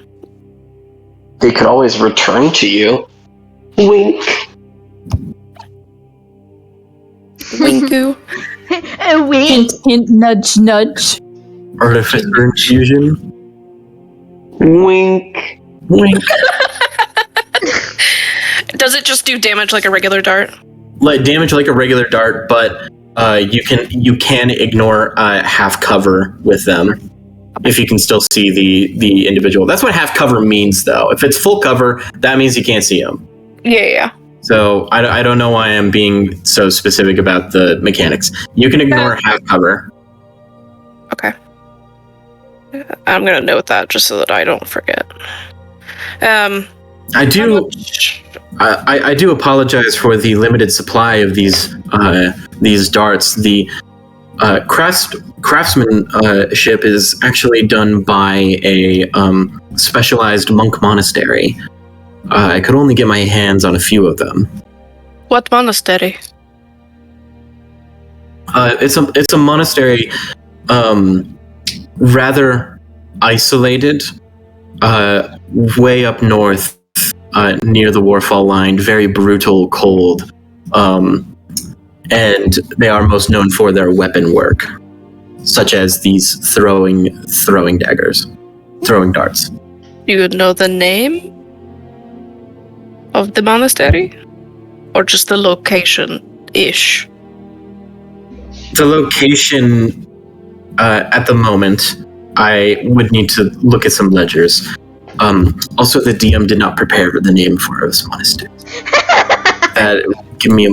They could always return to you. Wink. Winku. Wink. Hint, hint, nudge, nudge. Artificer infusion. Wink. Wink. Does it just do damage like a regular dart? Like damage like a regular dart, but you can ignore half cover with them. If you can still see the individual. That's what half cover means, though. If it's full cover, that means you can't see them. Yeah. So I don't know why I'm being so specific about the mechanics. You can ignore half cover. Okay. I'm going to note that just so that I don't forget. I do apologize for the limited supply of these darts. The craftsmanship is actually done by a specialized monk monastery. I could only get my hands on a few of them. What monastery? It's a monastery, rather isolated, way up north, near the Warfall line. Very brutal, cold, and they are most known for their weapon work, such as these throwing daggers, throwing darts. Do you know the name of the monastery? Or just the location-ish? The location, at the moment, I would need to look at some ledgers. Also, the DM did not prepare the name for this monastery. Give me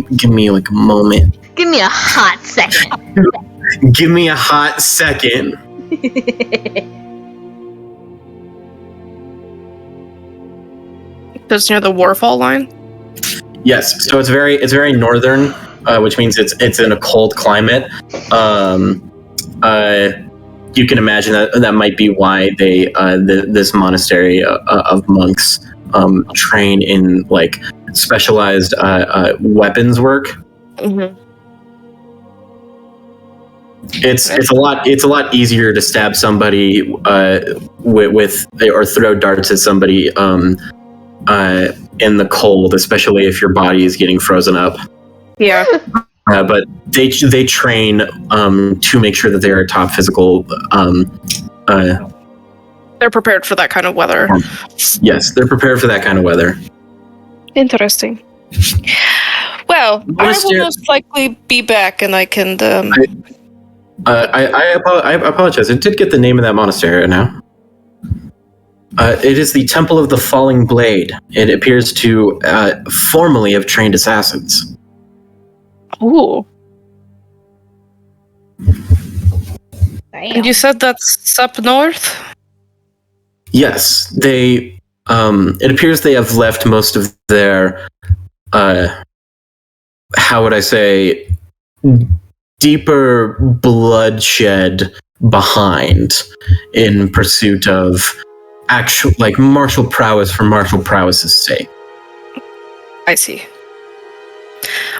like a moment. Give me a hot second. Give me a hot second. It's near the waterfall line. Yes, so it's very northern, which means it's in a cold climate. You can imagine that might be why they this monastery of monks train in like specialized weapons work. Mm-hmm. It's a lot easier to stab somebody with or throw darts at somebody in the cold, especially if your body is getting frozen up. Yeah. But they train to make sure that they are top physical. They're prepared for that kind of weather. Yes, they're prepared for that kind of weather. Interesting. Well, I will most likely be back, and I can. I apologize. I did get the name of that monastery now. It is the Temple of the Falling Blade. It appears to formerly have trained assassins. Ooh. Damn. And you said that's up north? Yes, they. It appears they have left most of their. How would I say? Deeper bloodshed behind in pursuit of actual, like, martial prowess for martial prowess's sake. I see.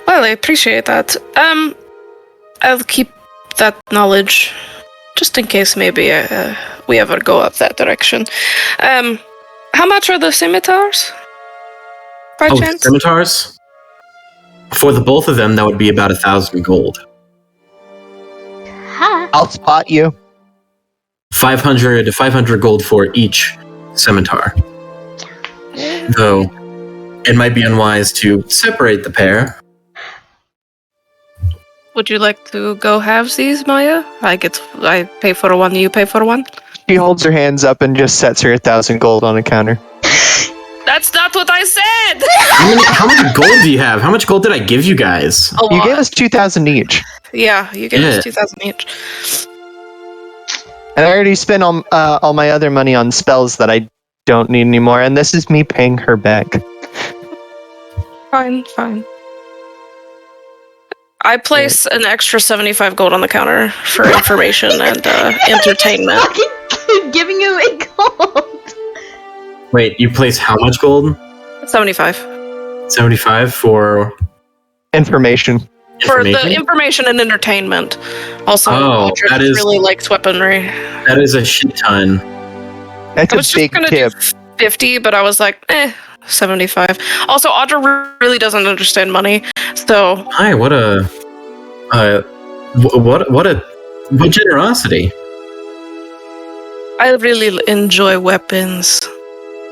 Well, I appreciate that. I'll keep that knowledge just in case maybe we ever go up that direction. How much are the scimitars? By chance? Scimitars? For the both of them, that would be about 1,000 gold. Huh. I'll spot you. 500 gold for each scimitar. Though, it might be unwise to separate the pair. Would you like to go halvesies, Maya? I pay for one, you pay for one? She holds her hands up and just sets her 1,000 gold on a counter. That's not what I said! How much gold do you have? How much gold did I give you guys? A lot. You gave us 2,000 each. Yeah, you gave us 2,000 each. And I already spent all my other money on spells that I don't need anymore, and this is me paying her back. Fine. I place an extra 75 gold on the counter for information and entertainment. Fucking giving you a gold. Wait, you place how much gold? 75. 75 for Information. For the information and entertainment. Also, Audra that is really likes weaponry. That is a shit ton. That's I was a big just gonna tip. do 50, but I was like, 75. Also, Audra really doesn't understand money, so Hi, what generosity. I really enjoy weapons.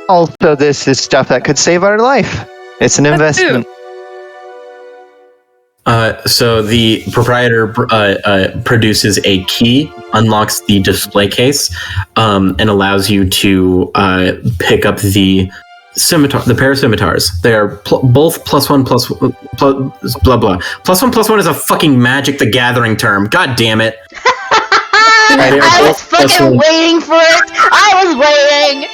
Also, this is stuff that could save our life. It's an investment. So the proprietor produces a key, unlocks the display case, and allows you to pick up the scimitar, the pair of scimitars. They are both +1 blah blah. +1 is a fucking Magic the Gathering term. God damn it! I was fucking waiting for it. I was waiting.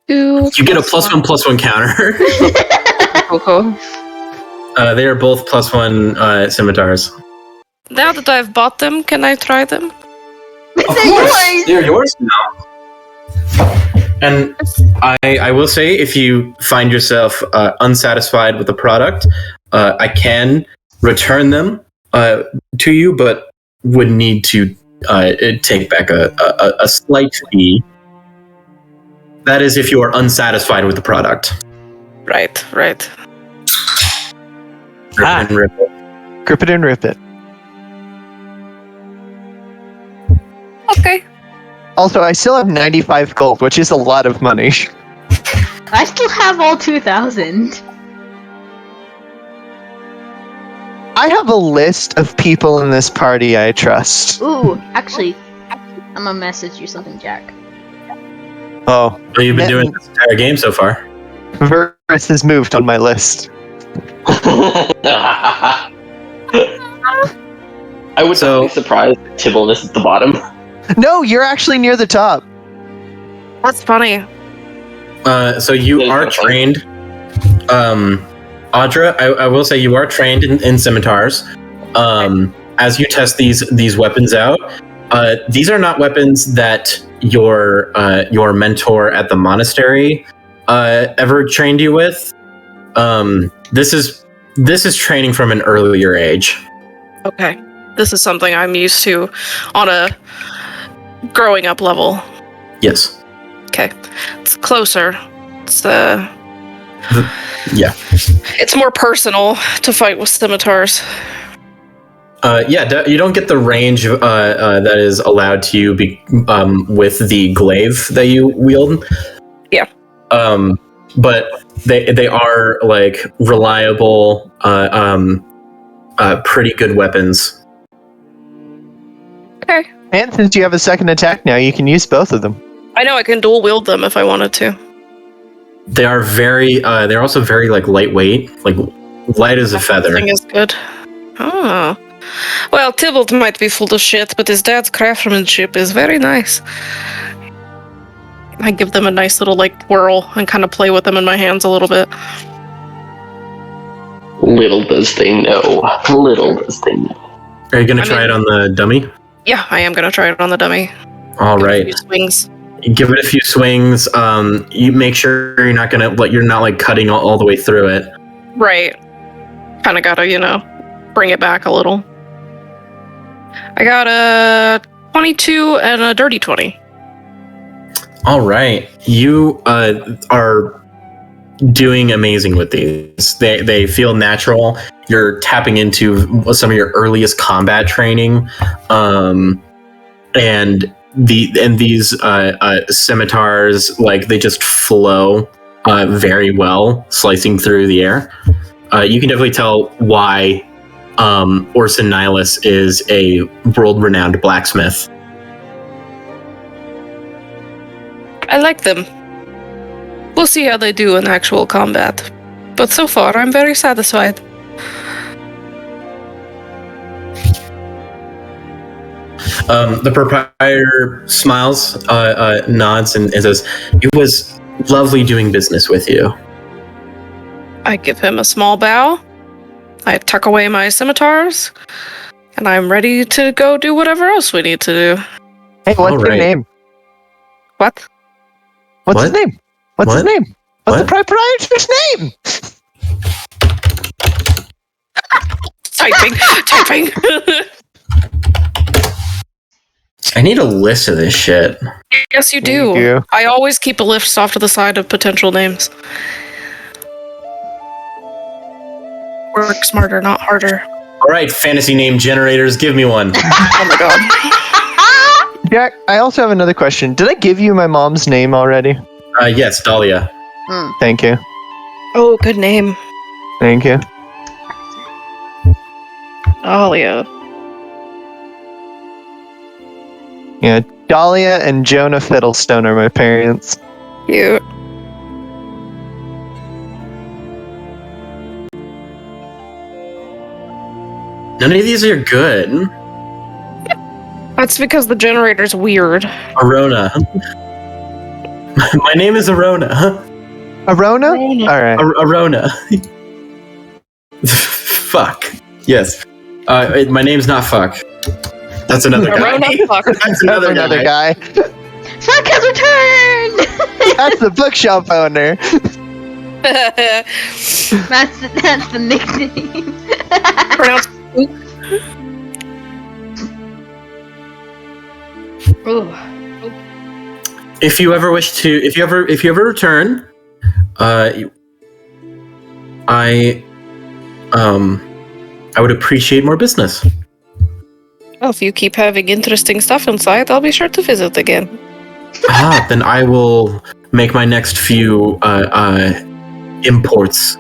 You get a +1 counter. Cool. They are both +1 scimitars. Now that I've bought them, can I try them? Of course, they're yours now. And I will say, if you find yourself unsatisfied with the product, I can return them to you, but would need to take back a slight fee. That is if you are unsatisfied with the product. Right. Rip it and rip it. Grip it and rip it. Okay. Also, I still have 95 gold, which is a lot of money. I still have all 2,000. I have a list of people in this party I trust. Ooh, actually, I'm gonna message you something, Jack. Oh. Well, you've been doing this entire game so far. Vuras has moved on my list. I would not be surprised if Tybalt is at the bottom. No, you're actually near the top. That's funny. So you are trained. Audra, I will say you are trained in scimitars. As you test these weapons out, these are not weapons that your mentor at the monastery ever trained you with. This is training from an earlier age. Okay. This is something I'm used to on a growing up level. Yes. Okay. It's closer. It's yeah. It's more personal to fight with scimitars. You don't get the range that is allowed to you with the glaive that you wield. Yeah. But they are like reliable, pretty good weapons. Okay. And since you have a second attack now, you can use both of them. I know I can dual wield them if I wanted to. They are very. They're also very like lightweight, like light as a feather. Thing is good. Oh. Well, Tybalt might be full of shit, but his dad's craftsmanship is very nice. I give them a nice little like whirl and kind of play with them in my hands a little bit. Little does they know. Little does they know. Are you gonna try it on the dummy? Yeah, I am gonna try it on the dummy. All right. A few swings. Give it a few swings. You make sure you're not like cutting all the way through it. Right. Kind of gotta, bring it back a little. I got a 22 and a dirty 20. All right. You are doing amazing with these. They feel natural. You're tapping into some of your earliest combat training. And these scimitars, like, they just flow very well, slicing through the air. You can definitely tell why Orson Nihlus is a world-renowned blacksmith. I like them. We'll see how they do in actual combat. But so far, I'm very satisfied. The proprietor smiles, nods, and says, "It was lovely doing business with you." I give him a small bow. I tuck away my scimitars. And I'm ready to go do whatever else we need to do. Hey, what's your name? What? What's his name? What's his name? What's the proprietor's name? Typing. I need a list of this shit. Yes, you do. I always keep a list off to the side of potential names. Work smarter, not harder. All right, fantasy name generators, give me one. Oh my god. Jack, I also have another question. Did I give you my mom's name already? Yes, Dahlia. Thank you. Oh, good name. Thank you. Dahlia. Yeah, Dahlia and Jonah Fiddlestone are my parents. Cute. None of these are good. That's because the generator's weird. Arona. My name is Arona. Arona? Alright. Arona. Fuck. Yes. My name's not Fuck. That's another guy. Arona, fuck. That's another guy. Fuck has returned! That's the bookshop owner. That's the nickname. Pronounced poop. Ooh. If you ever wish to, if you ever return, I would appreciate more business. Well, if you keep having interesting stuff inside, I'll be sure to visit again. Then I will make my next few imports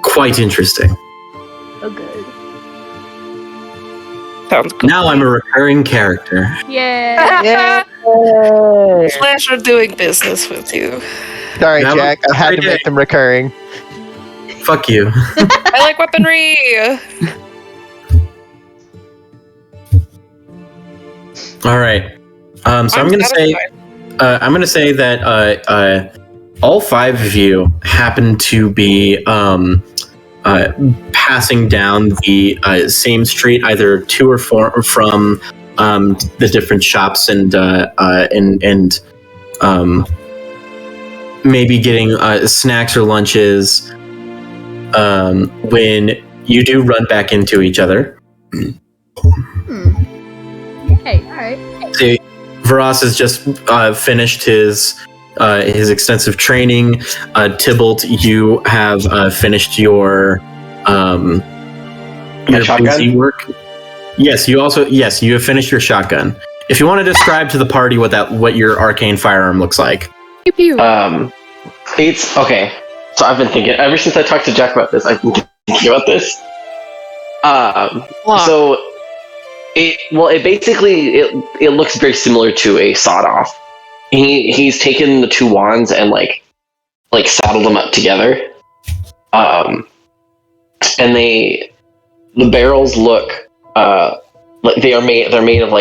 quite interesting. Oh, good. Sounds good. Now I'm a recurring character. Yeah. Pleasure doing business with you. Sorry, Have Jack. I had to make them recurring. Fuck you. I like weaponry. All right. So I'm gonna say that all five of you happen to be passing down the same street, either to or from the different shops, and maybe getting snacks or lunches. When you do run back into each other. Okay, alright. So, Vuras has just finished his extensive training. Tybalt, you have finished your busy work. Yes, you have finished your shotgun. If you want to describe to the party what your arcane firearm looks like. Pew pew. It's okay. So I've been thinking ever since I talked to Jack about this. I've been thinking about this. So it basically looks very similar to a sawed off. He's taken the two wands and like saddled them up together. And the barrels look like they're made of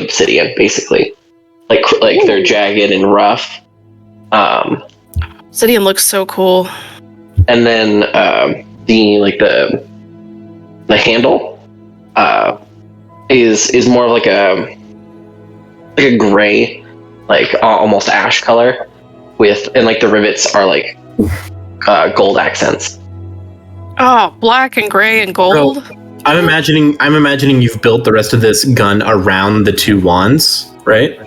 obsidian, basically. Like they're jagged and rough. Obsidian looks so cool. And then the handle is more of like a gray, like almost ash color, and the rivets are like gold accents. Oh, black and gray and gold. So, I'm imagining you've built the rest of this gun around the two wands, right?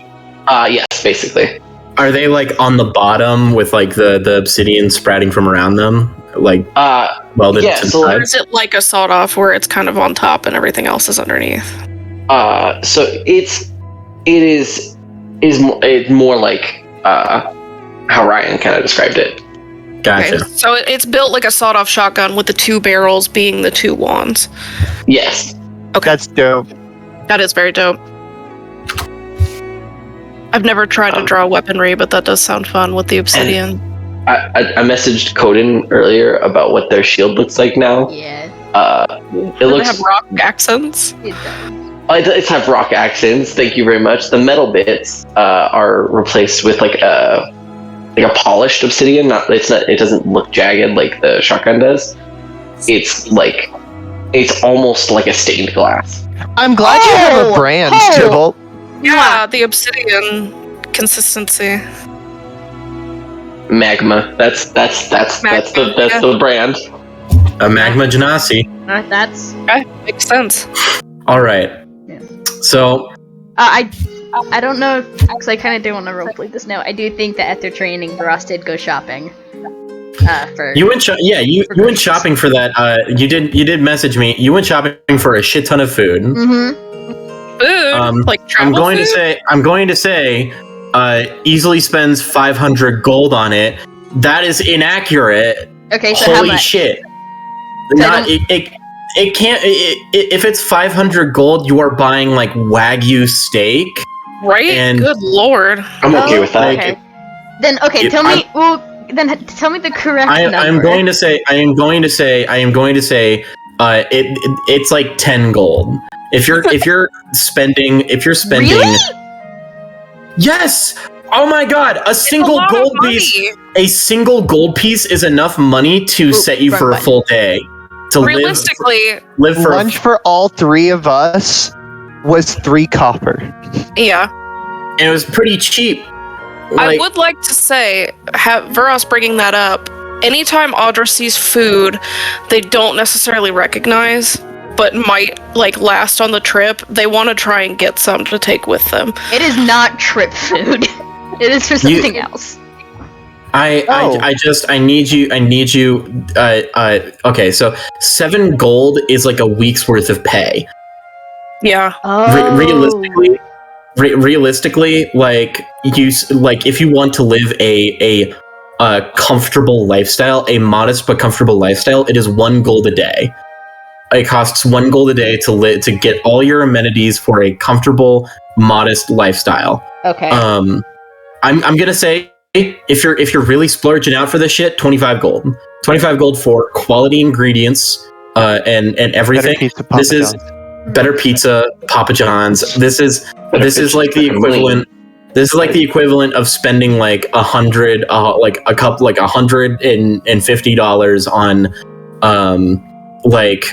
Yes, basically. Are they like on the bottom with like the obsidian sprouting from around them, like welded to the side? Or is it like a sawed off where it's kind of on top and everything else is underneath? So it's more like how Ryan kind of described it. Gotcha. Okay, so it's built like a sawed off shotgun with the two barrels being the two wands. Yes. Okay. That's dope. That is very dope. I've never tried to draw weaponry, but that does sound fun with the obsidian. I messaged Koden earlier about what their shield looks like now. Yeah. It looks have rock accents. It does. It's have rock accents. Thank you very much. The metal bits are replaced with like a polished obsidian. It doesn't look jagged like the shotgun does. It's almost like a stained glass. I'm glad you have a brand, Tybalt. Yeah, the obsidian consistency. Magma. That's the brand. A magma genasi. That's Okay, makes sense. All right. Yeah. So I don't know because I kind of do want to roleplay this now. I do think that at their training, Vuras did go shopping. For you went you went shopping for that. You did message me. You went shopping for a shit ton of food. Mm-hmm. Food, like travel I'm going to say, easily spends 500 gold on it. That is inaccurate. Okay, so how Holy much? shit! So It can't. If it's 500 gold, you are buying like Wagyu steak. Right? And good lord. I'm okay with that. Okay. Then tell me the correct number. I am going to say. It's like 10 gold. If you're spending. Really? Yes. Oh my god! A single gold piece. A single gold piece is enough money to set you for a full day. To realistically, live for lunch for all three of us was 3 copper. Yeah. And it was pretty cheap. I would like to say, Vuras bringing that up, anytime Audra sees food they don't necessarily recognize, but might last on the trip, they want to try and get some to take with them. It is not trip food. It is for something else. I need you. Okay, so 7 gold is like a week's worth of pay. Yeah. Oh. Realistically, if you want to live a comfortable lifestyle, a modest but comfortable lifestyle, it is 1 gold a day. It costs 1 gold a day to get all your amenities for a comfortable, modest lifestyle. Okay. I'm gonna say if you're really splurging out for this shit, 25 gold. 25 gold for quality ingredients and everything. This is better pizza, Papa John's. This is like the equivalent. This is like the equivalent of spending like $150 on like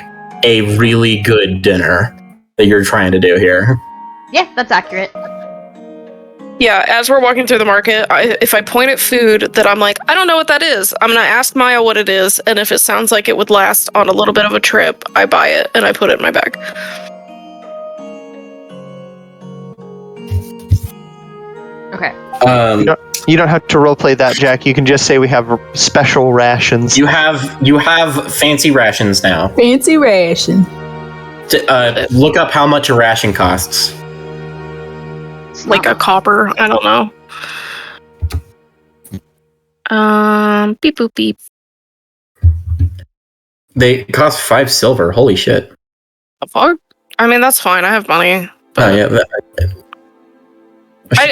a really good dinner that you're trying to do here. Yeah, that's accurate. Yeah, as we're walking through the market, if I point at food that I'm like, I don't know what that is, I'm going to ask Maya what it is, and if it sounds like it would last on a little bit of a trip, I buy it and I put it in my bag. Okay. You don't have to roleplay that, Jack. You can just say we have special rations. You have fancy rations now. Fancy ration. Look up how much a ration costs. Like a copper, I don't know. Beep boop beep. They cost 5 silver. Holy shit. The fuck? I mean, that's fine. I have money. Oh yeah.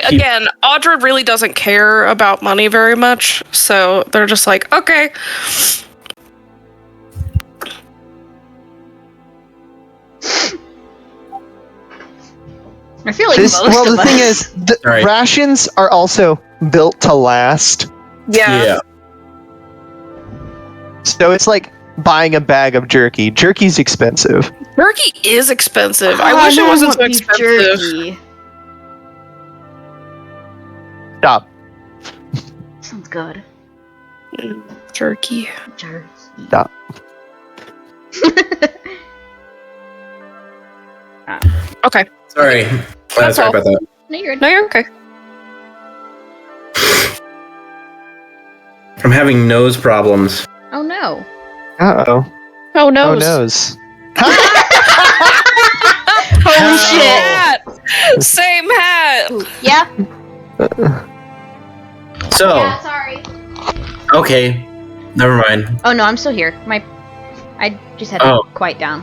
Again, Audra really doesn't care about money very much, so they're just like, okay. I feel like the thing is, the rations are also built to last. Yeah. So it's like buying a bag of jerky. Jerky's expensive. Jerky is expensive. I wish it wasn't so expensive. Jerky. Stop. Sounds good. Jerky. Stop. Okay. Sorry. Sorry about that. No, you're okay. I'm having nose problems. Oh no. Uh-oh. Oh no. Oh noes. Holy shit. Hat. Same hat. Yeah. So. Yeah, sorry. Okay. Never mind. Oh no, I'm still here. I just had to quiet down.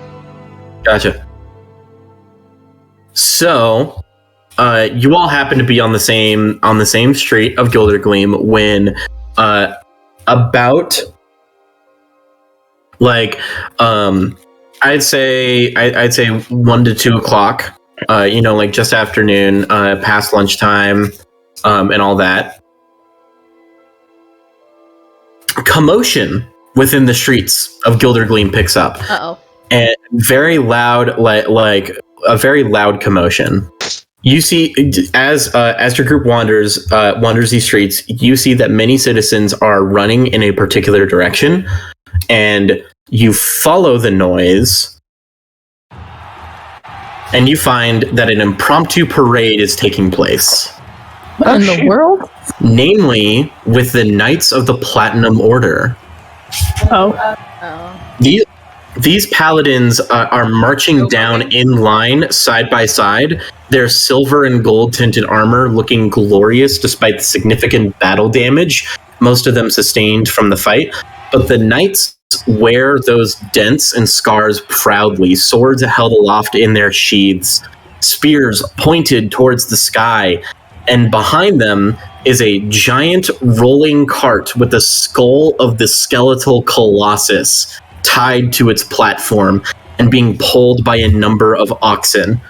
Gotcha. So, you all happen to be on the same street of Gildergleam when, about, like, I'd say 1 to 2 o'clock. Like just afternoon, past lunchtime, and all that. Commotion within the streets of Gildergleam picks up. Uh-oh. And very loud, like a very loud commotion. You see, as your group wanders these streets, you see that many citizens are running in a particular direction, and you follow the noise, and you find that an impromptu parade is taking place. What in the world? Namely, with the Knights of the Platinum Order. Oh. These paladins are marching down in line, side by side. Their silver and gold tinted armor looking glorious despite the significant battle damage, most of them sustained from the fight. But the knights wear those dents and scars proudly, swords held aloft in their sheaths, spears pointed towards the sky, and behind them is a giant rolling cart with the skull of the skeletal colossus tied to its platform and being pulled by a number of oxen.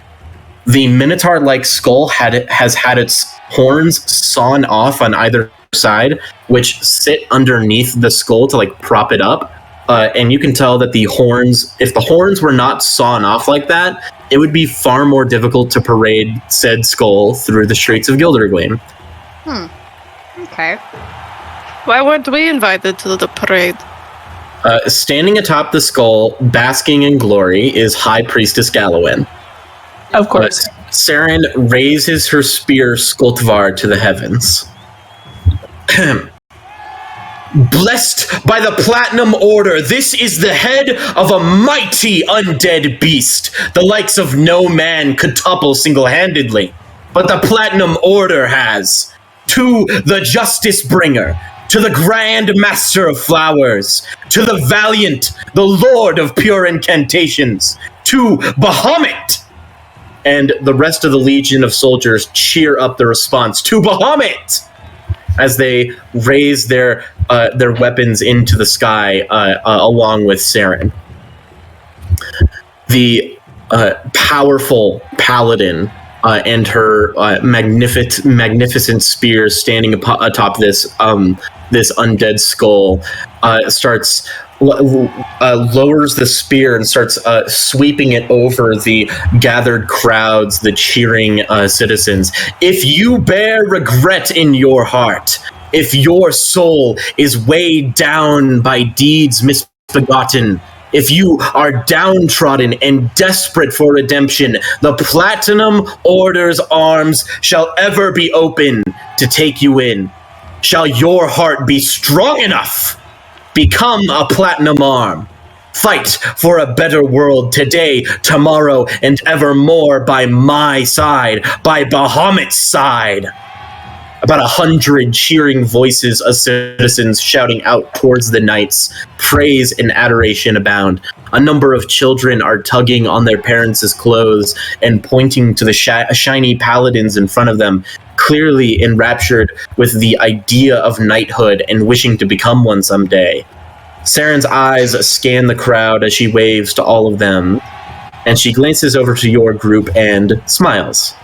The minotaur-like skull has had its horns sawn off on either side, which sit underneath the skull to like prop it up. And you can tell that if the horns were not sawn off like that, it would be far more difficult to parade said skull through the streets of Gildergleam. Okay. Why weren't we invited to the parade? Standing atop the skull, basking in glory, is High Priestess Gallowin. Of course. Saren raises her spear Skultvar to the heavens. Blessed by the Platinum Order, this is the head of a mighty undead beast, the likes of no man could topple single-handedly. But the Platinum Order has, to the Justice Bringer, to the Grand Master of Flowers, to the Valiant, the Lord of Pure Incantations, to Bahamut! And the rest of the legion of soldiers cheer up the response, to Bahamut! as they raise their weapons into the sky along with Saren. The powerful paladin and her magnificent spear standing atop this undead skull starts lowers the spear and starts sweeping it over the gathered crowds, the cheering citizens. If you bear regret in your heart, if your soul is weighed down by deeds misbegotten, if you are downtrodden and desperate for redemption, the Platinum Order's arms shall ever be open to take you in. Shall your heart be strong enough? Become a Platinum Arm. Fight for a better world today, tomorrow, and evermore by my side, by Bahamut's side. About 100 cheering voices of citizens shouting out towards the knights. Praise and adoration abound. A number of children are tugging on their parents' clothes and pointing to the shiny paladins in front of them, clearly enraptured with the idea of knighthood and wishing to become one someday. Saren's eyes scan the crowd as she waves to all of them, and she glances over to your group and smiles.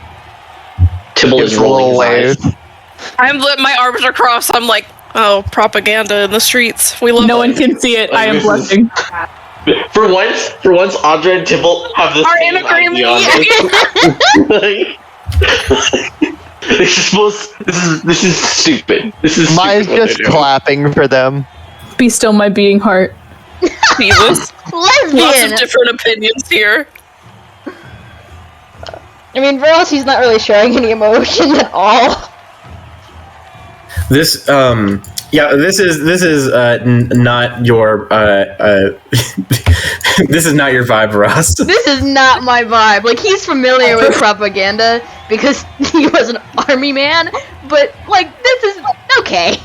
Tybalt is rolling his eyes. My arms are crossed. I'm like, oh, propaganda in the streets. We love No it. one can see it. I am blushing. For once, Audra and Tybalt have the same idea on this. This is stupid. This is Maya's stupid just clapping for them. Be still my beating heart. Jesus. Lots Lesbian! of different opinions here. I mean, Vuras, he's not really showing any emotion at all. This this is not your this is not your vibe, Ross. This is not my vibe. Like, he's familiar with propaganda because he was an army man, but, like, this is okay.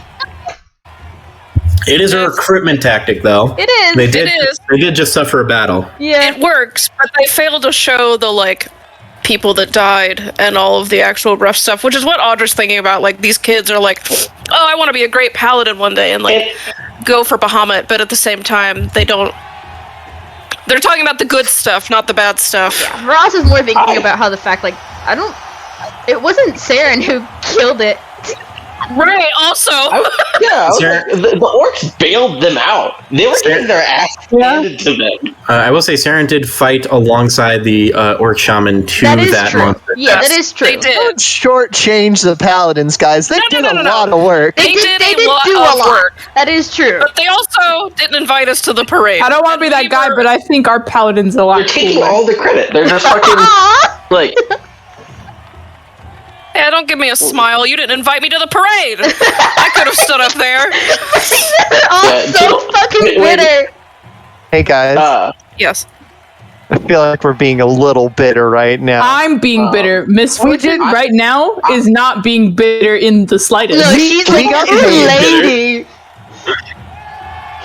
It is a recruitment tactic, though. It is. They did just suffer a battle. Yeah. It works, but they fail to show the, like, people that died and all of the actual rough stuff, which is what Audra's thinking about. Like, these kids are like, oh, I want to be a great paladin one day and, like, go for Bahamut, but at the same time, they don't. They're talking about the good stuff, not the bad stuff. Yeah, Vuras is more thinking about how the fact, like, it wasn't Saren who killed it. Right, also. The orcs bailed them out. They were getting their ass handed to them. I will say Saren did fight alongside the orc shaman to that true. monster. Yeah, that is true. They did. Don't shortchange the paladins, guys. They did a lot of work. They did do a lot. Work. That is true. But they also didn't invite us to the parade. I don't want to be that guy, but I think our paladin's a lot They're taking cooler. all the credit. They're just fucking like. Yeah, don't give me a smile. You didn't invite me to the parade. I could have stood up there. They're all so fucking bitter. Hey guys, Yes. I feel like we're being a little bitter right now. I'm being bitter. Miss Fortune right now is not being bitter in the slightest. No, she's like got a paid. lady.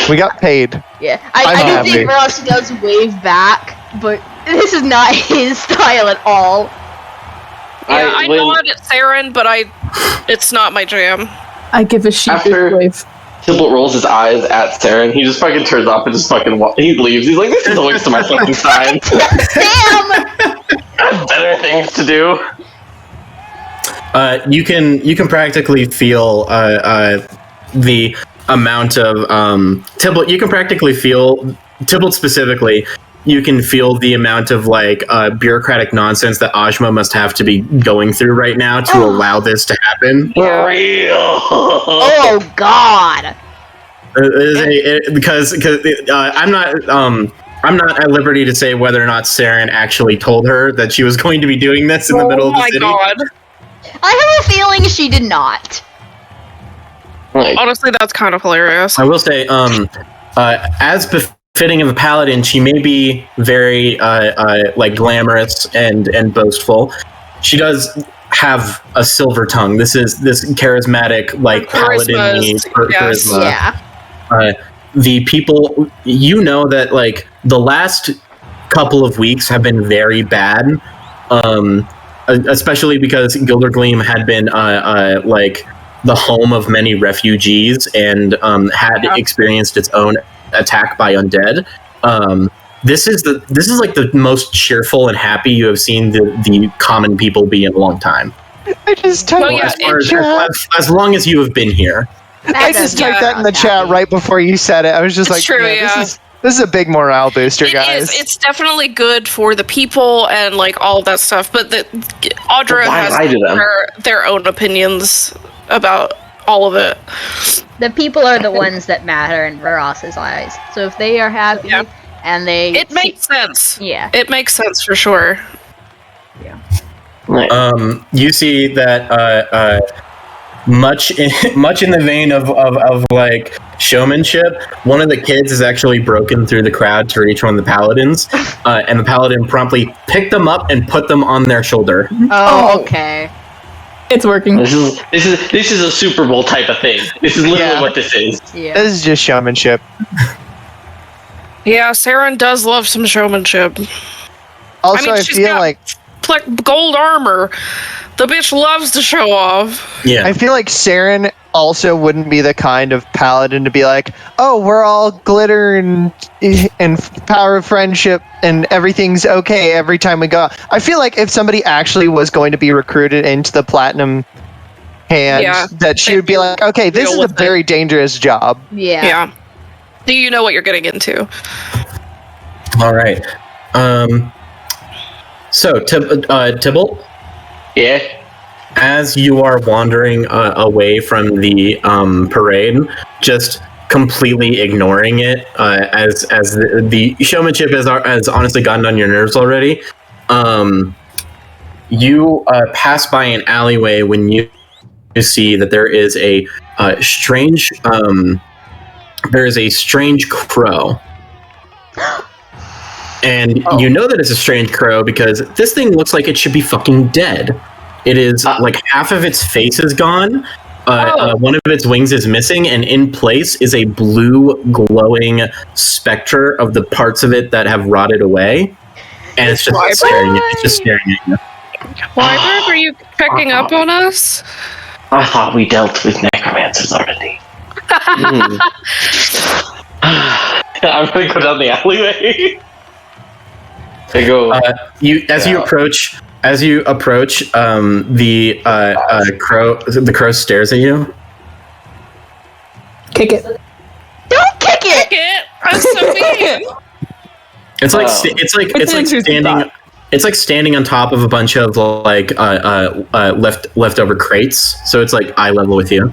We got paid. Yeah, I'm I do happy. think Ross does wave back, but this is not his style at all. Yeah, I nod at Saren, but it's not my jam. I give a sheepish After- wave. Tybalt rolls his eyes at Saren. He just fucking turns off and just fucking he leaves. He's like, this is a waste of my fucking time. Damn! I have better things to do. You can practically feel the amount of Tybalt. You can practically feel Tybalt specifically. You can feel the amount of like bureaucratic nonsense that Ajma must have to be going through right now to allow this to happen. For real. Oh God! Because I'm not at liberty to say whether or not Saren actually told her that she was going to be doing this in the middle of the city. Oh my god. I have a feeling she did not. Like, Honestly, that's kind of hilarious. I will say, as befitting of a paladin, she may be very like glamorous and boastful. She does have a silver tongue. This charismatic like paladin charisma. Yeah. The people, you know that like the last couple of weeks have been very bad, especially because Gildergleam had been like the home of many refugees and had experienced its own attack by undead. This is like the most cheerful and happy you have seen the common people be in a long time. I just typed as long as you have been here. I just typed that in the chat right before you said it. I was just this is a big morale booster, guys. It's definitely good for the people and like all that stuff. But Audra has their own opinions about all of it. The people are the ones that matter in Vuras' eyes. So if they are happy and it makes sense. Yeah, it makes sense for sure. Yeah. You see that much in the vein of like showmanship, one of the kids is actually broken through the crowd to reach one of the paladins, and the paladin promptly picked them up and put them on their shoulder. Oh, okay. It's working. This is a Super Bowl type of thing. This is literally what this is. Yeah. This is just showmanship. Yeah, Saren does love some showmanship. Also, I feel like gold armor. The bitch loves to show off. Yeah. I feel like Saren also wouldn't be the kind of paladin to be like, oh, we're all glitter and power of friendship and everything's okay every time we go. I feel like if somebody actually was going to be recruited into the platinum hand, that she would be like, okay, this is a very dangerous job. Yeah. Do you know what you're getting into? All right. So, Tybalt? Yeah? As you are wandering away from the parade, just completely ignoring it, as the showmanship has honestly gotten on your nerves already, you pass by an alleyway when you see that there is a strange crow. And you know that it's a strange crow because this thing looks like it should be fucking dead. It is like half of its face is gone. One of its wings is missing, and in place is a blue glowing specter of the parts of it that have rotted away. And it's just staring at you. Wyvern, are you checking up on us? I thought we dealt with necromancers already. I'm gonna go down the alleyway. I go. As you approach, the crow stares at you. Kick it. Don't kick it! Kick it! That's so mean. It's like standing on top of a bunch of like leftover crates, so it's like eye level with you.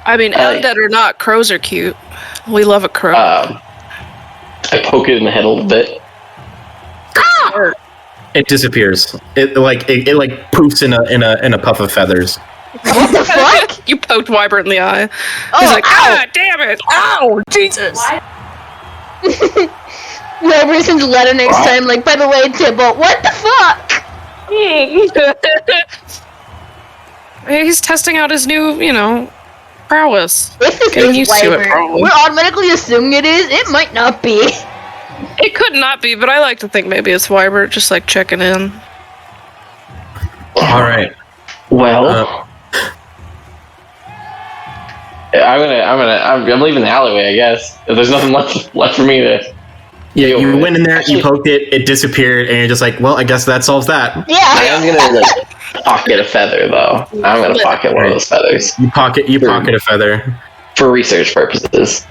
I mean, undead or not, crows are cute. We love a crow. I poke it in the head a little bit. It disappears. It poofs in a puff of feathers. What the fuck? You poked Wyvern in the eye. He's like, damn it! Ow, Jesus! Whoever sends a letter next time, like, by the way, Tybalt, what the fuck? He's testing out his new, prowess. If this Getting is used to it, Wyvern, probably. we're automatically assuming it is. It might not be. It could not be, but I like to think maybe it's Wyvern, just like checking in. All right. Well, I'm leaving the alleyway, I guess. If there's nothing left for me to. Yeah, you went in there, you poked it, it disappeared, and you're just like, well, I guess that solves that. Yeah. I'm gonna pocket a feather though. I'm gonna pocket one of those feathers. You pocket a feather for research purposes.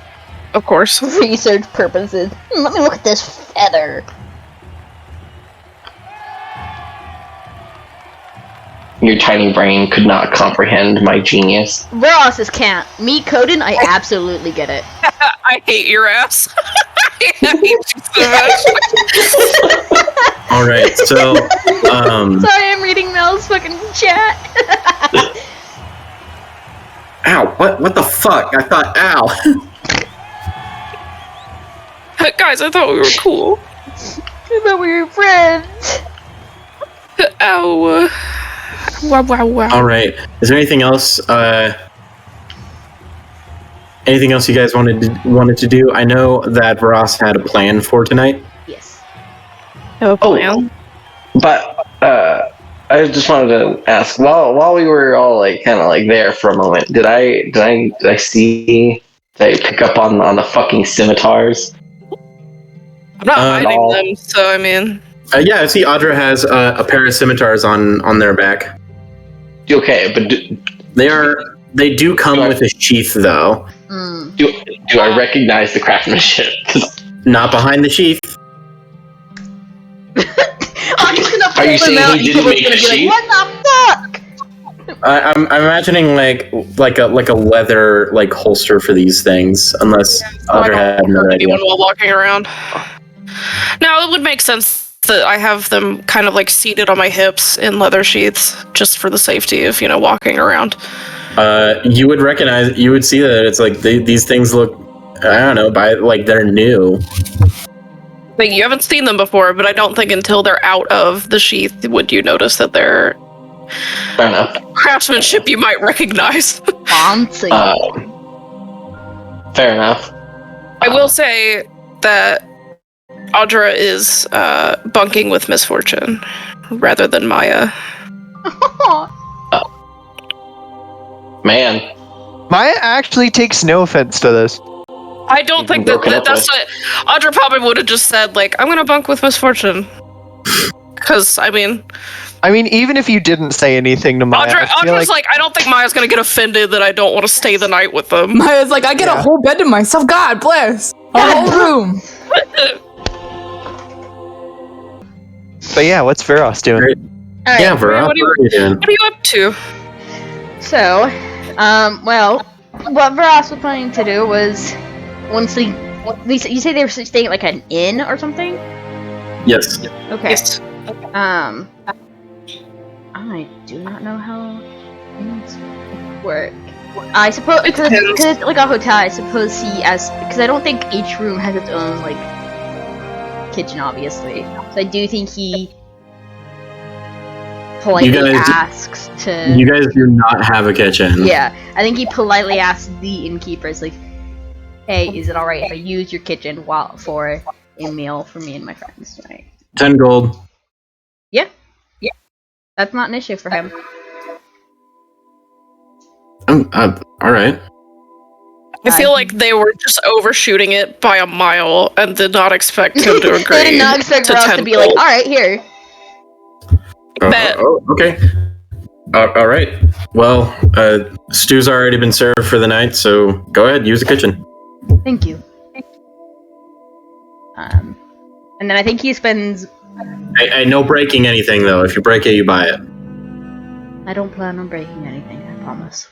Of course. Research purposes. Let me look at this feather. Your tiny brain could not comprehend my genius. Vuras can't. Me, Koden, I absolutely get it. I hate your ass. I hate you so much. All right, so Sorry, I'm reading Mel's fucking chat. Ow! What the fuck? I thought, ow! Guys, I thought we were cool. I thought we were friends. Ow. Wow. All right. Is there anything else? Anything else you guys wanted to do? I know that Vuras had a plan for tonight. Yes. No plan. But I just wanted to ask, while we were all like kind of like there for a moment, did I pick up on the fucking scimitars? I'm not hiding them, so I mean. Yeah, I see Audra has a pair of scimitars on their back. Okay, but they do come with a sheath, though. Do I recognize the craftsmanship? Not behind the sheath. I'm just gonna pull Are you them saying out. he And didn't Kevin's make gonna a be sheath? like, "What the fuck?" I'm imagining like a leather like holster for these things, unless Audra had no idea. Anyone while walking around. No, it would make sense that I have them kind of like seated on my hips in leather sheaths, just for the safety of walking around. You would see that it's like these things look, I don't know, like they're new. Like, you haven't seen them before, but I don't think until they're out of the sheath would you notice that they're Fair enough. craftsmanship you might recognize. Fancy. Fair enough. I will say that Audra is bunking with misfortune rather than Maya. Man. Maya actually takes no offense to this. I don't think that's what Audra probably would have just said, like, I'm gonna bunk with misfortune. Because, I mean, even if you didn't say anything to Maya, Audra's like, I don't think Maya's gonna get offended that I don't want to stay the night with them. Maya's like, I get a whole bed to myself. God bless. A whole room. But yeah, what's Vuras doing? All right. Yeah, Vuras, what are you doing? What are you up to? So, well, what Vuras was planning to do was you say they were staying at like an inn or something? Yes. Okay. Yes. I do not know how inns work. I suppose because it's like a hotel. I suppose because I don't think each room has its own like kitchen, obviously. So I do think he politely asks to. You guys do not have a kitchen. Yeah, I think he politely asks the innkeepers, like, "Hey, is it all right if I use your kitchen for a meal for me and my friends tonight?" 10 gold. Yeah, that's not an issue for him. All right. I feel like they were just overshooting it by a mile and did not expect him to agree. They did not expect Ross to be like, "All right, here." Okay. All right. Well, stew's already been served for the night, so go ahead, use the kitchen. Thank you. And then I think he spends. I no breaking anything though. If you break it, you buy it. I don't plan on breaking anything. I promise.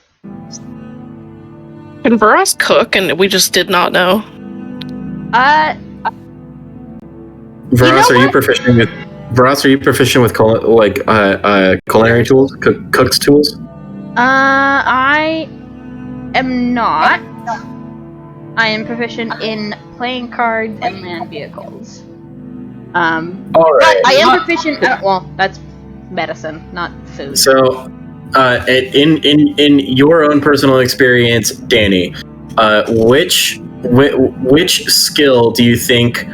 Can Vuras cook and we just did not know? Vuras, are you proficient with? Vuras, are you proficient with culinary tools, cook's tools? I am not. I am proficient in playing cards and land vehicles. All right. I am proficient. Well, that's medicine, not food. So, in your own personal experience, Dani, which skill do you think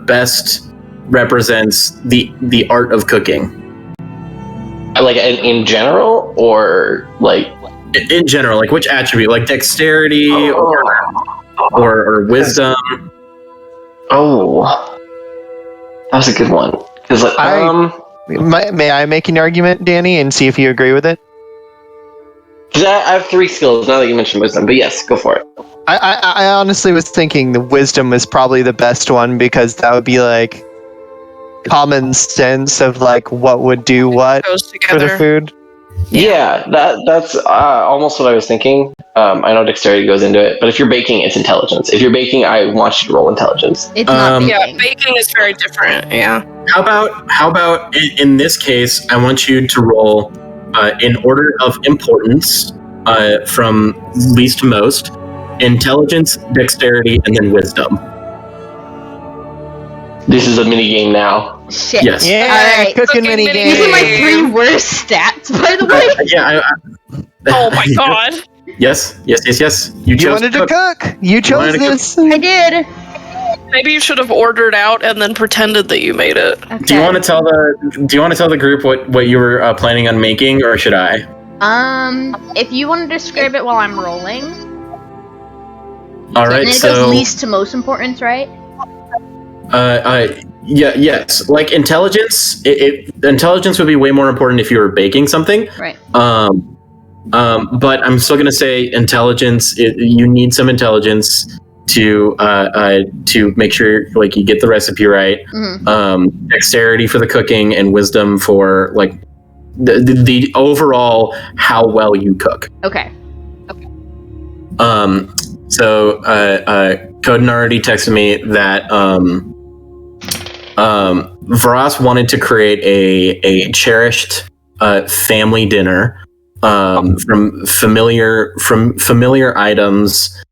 best represents the art of cooking? Like in general, or like in general, like which attribute, like dexterity or wisdom? Oh, that was a good one. Because may I make an argument, Dani, and see if you agree with it? Because I have 3 skills now that you mentioned wisdom, but yes, go for it. I honestly was thinking the wisdom was probably the best one, because that would be like common sense of like what would do what for the food. Yeah, that's almost what I was thinking. I know dexterity goes into it, but if you're baking, it's intelligence. If you're baking, I want you to roll intelligence. It's not baking. Yeah, baking is very different. Yeah. How about in this case, I want you to roll in order of importance from least to most: intelligence, dexterity, and then wisdom. This is a mini game now. Shit. Yes. Yeah, Alright, cooking mini game. These are my 3 worst stats, by the way. Yeah. Oh my god. Yes. You You chose wanted to cook. You chose this. I did. Maybe you should have ordered out and then pretended that you made it. Okay. Do you want to tell the group what you were planning on making, or should I? If you want to describe it while I'm rolling. All right. And it So goes least to most importance, right? Yes. Like intelligence. Intelligence would be way more important if you were baking something. Right. But I'm still gonna say intelligence. You need some intelligence to make sure like you get the recipe right. Mm-hmm. Dexterity for the cooking and wisdom for like the overall how well you cook. Okay. So Koden already texted me that Vuras wanted to create a cherished family dinner from familiar items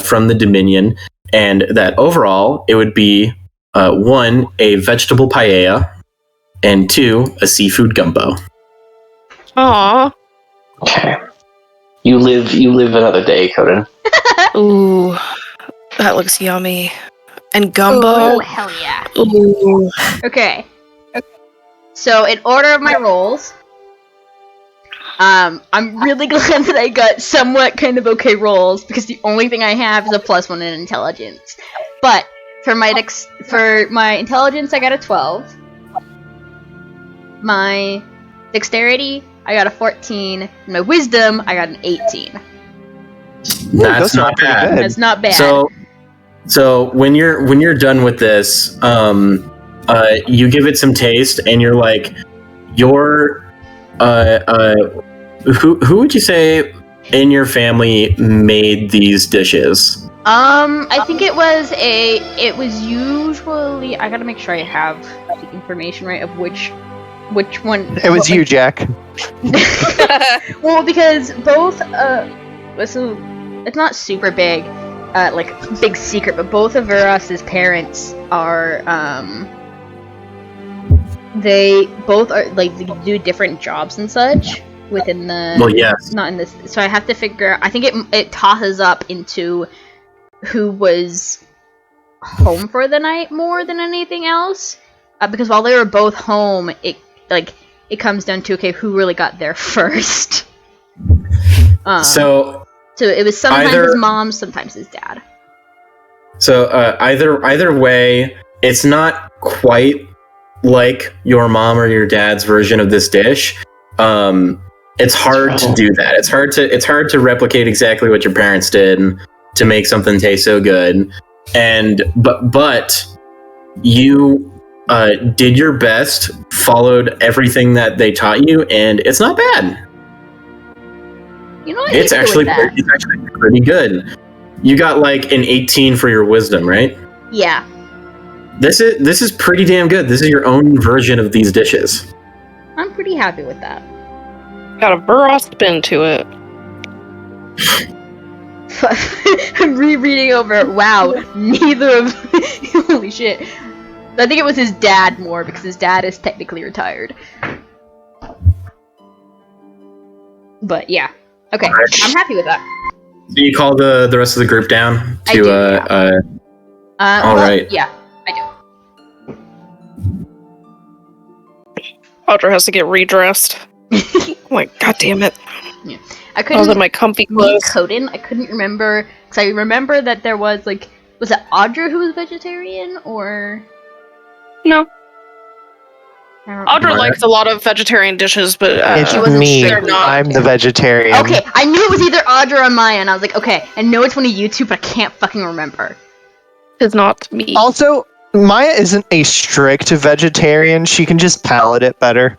from the Dominion, and that overall it would be 1, a vegetable paella, and 2, a seafood gumbo. Aww. Okay. You live another day, Koden. Ooh, that looks yummy. And gumbo. Oh, hell yeah. Ooh. Okay. So, in order of my rolls, I'm really glad that I got somewhat kind of okay rolls, because the only thing I have is a +1 in intelligence. But for my intelligence, I got a 12. My dexterity, I got a 14. And my wisdom, I got an 18. That's not bad. That's not bad. So when you're done with this, you give it some taste, and you're like, who would you say in your family made these dishes? I think it was usually, I gotta make sure I have the information right of which one. It was you, Jack. Well, because both, so it's not super big, like big secret, but both of Vuras' parents are, they both are like they do different jobs and such within the. Well, yes. Not in this, so I have to figure. I think it tosses up into who was home for the night more than anything else, because while they were both home, it comes down to, okay, who really got there first. So it was sometimes his mom, sometimes his dad. So either way, it's not quite like your mom or your dad's version of this dish. It's hard to do that. It's hard to replicate exactly what your parents did to make something taste so good. But you did your best, followed everything that they taught you, and it's not bad. You know, It's actually pretty good. You got like an 18 for your wisdom, right? Yeah. This is pretty damn good. This is your own version of these dishes. I'm pretty happy with that. Got a Vuras spin to it. I'm rereading over it. Wow, neither of holy shit. I think it was his dad more, because his dad is technically retired. But yeah. Okay, I'm happy with that. So you call the rest of the group down to I do, yeah. All right. Yeah, I do. Audra has to get redressed. Oh my god damn it. Yeah. I was in my comfy clothes. Koden, I couldn't remember, because I remember that there was it Audra who was vegetarian, or? No. Audra Audra likes a lot of vegetarian dishes, but it's wasn't me. sure. I'm the vegetarian. Okay, I knew it was either Audra or Maya, and I was like, okay, I know it's one of you two, but I can't fucking remember. It's not me. Also, Maya isn't a strict vegetarian. She can just palate it better.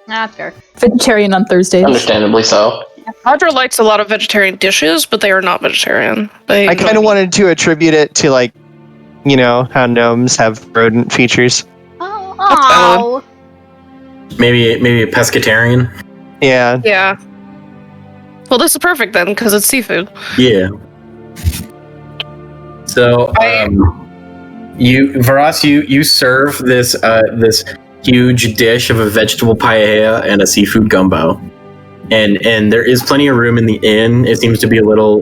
That's fair. Vegetarian on Thursdays. Understandably so. Audra likes a lot of vegetarian dishes, but they are not vegetarian. I kind of wanted to attribute it to, like, you know, how gnomes have rodent features. Oh. Maybe a pescatarian. Yeah. Yeah. Well, this is perfect then, because it's seafood. Yeah. So, Vuras, you serve this huge dish of a vegetable paella and a seafood gumbo, and there is plenty of room in the inn. It seems to be a little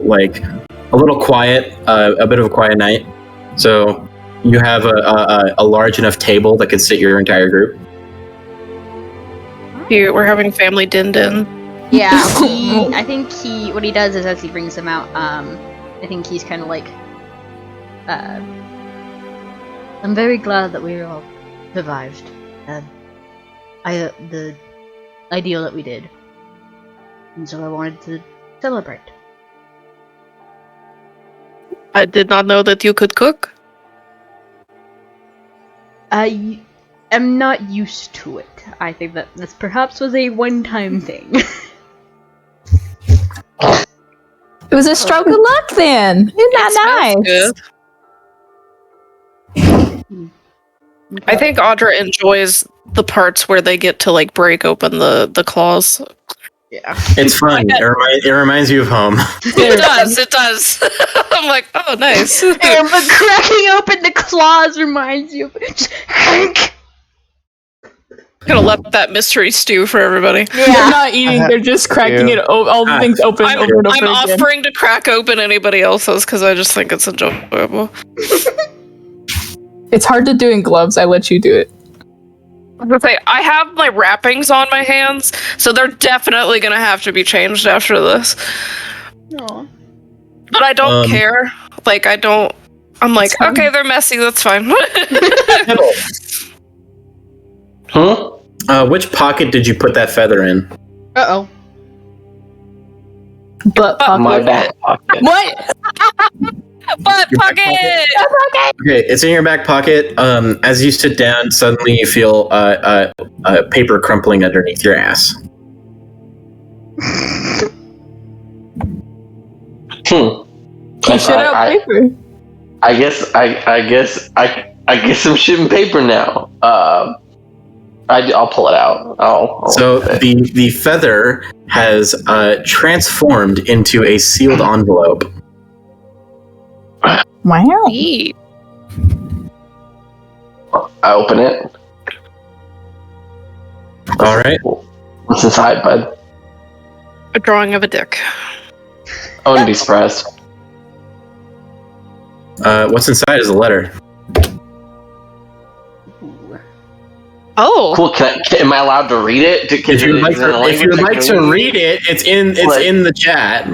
quiet, a bit of a quiet night. So You have a large enough table that could sit your entire group. We're having family din-din. Yeah, I think what he does is as he brings them out, I think he's kind of like, I'm very glad that we all survived. The ideal that we did. And so I wanted to celebrate. I did not know that you could cook. I am not used to it. I think that this perhaps was a one-time thing. It was a stroke of luck then. Isn't that nice? Good. I think Audra enjoys the parts where they get to like break open the claws. Yeah. It's fun. It reminds you of home. It does. I'm like, oh, nice. But cracking open the claws reminds you of Gonna let that mystery stew for everybody. Yeah. They're not eating, they're just cracking it all the things open over and over I'm again. offering to crack open anybody else's because I just think it's enjoyable. It's hard to do in gloves, I let you do it. I was gonna say, I have my wrappings on my hands, so they're definitely gonna have to be changed after this. Aww. But I don't care. Like, I'm like, okay, they're messy, that's fine. Huh? Which pocket did you put that feather in? Uh-oh. Butt pocket. My back pocket. What? Butt pocket! Okay, it's in your back pocket. As you sit down, suddenly you feel paper crumpling underneath your ass. You should have paper. I guess I'm shitting paper now. I'll pull it out. So the feather has transformed into a sealed envelope. Wow. Neat. I open it. All right. What's inside, bud? A drawing of a dick. I wouldn't be surprised. What's inside is a letter. Oh. Cool. Am I allowed to read it? If you'd like to read it, it's in the chat.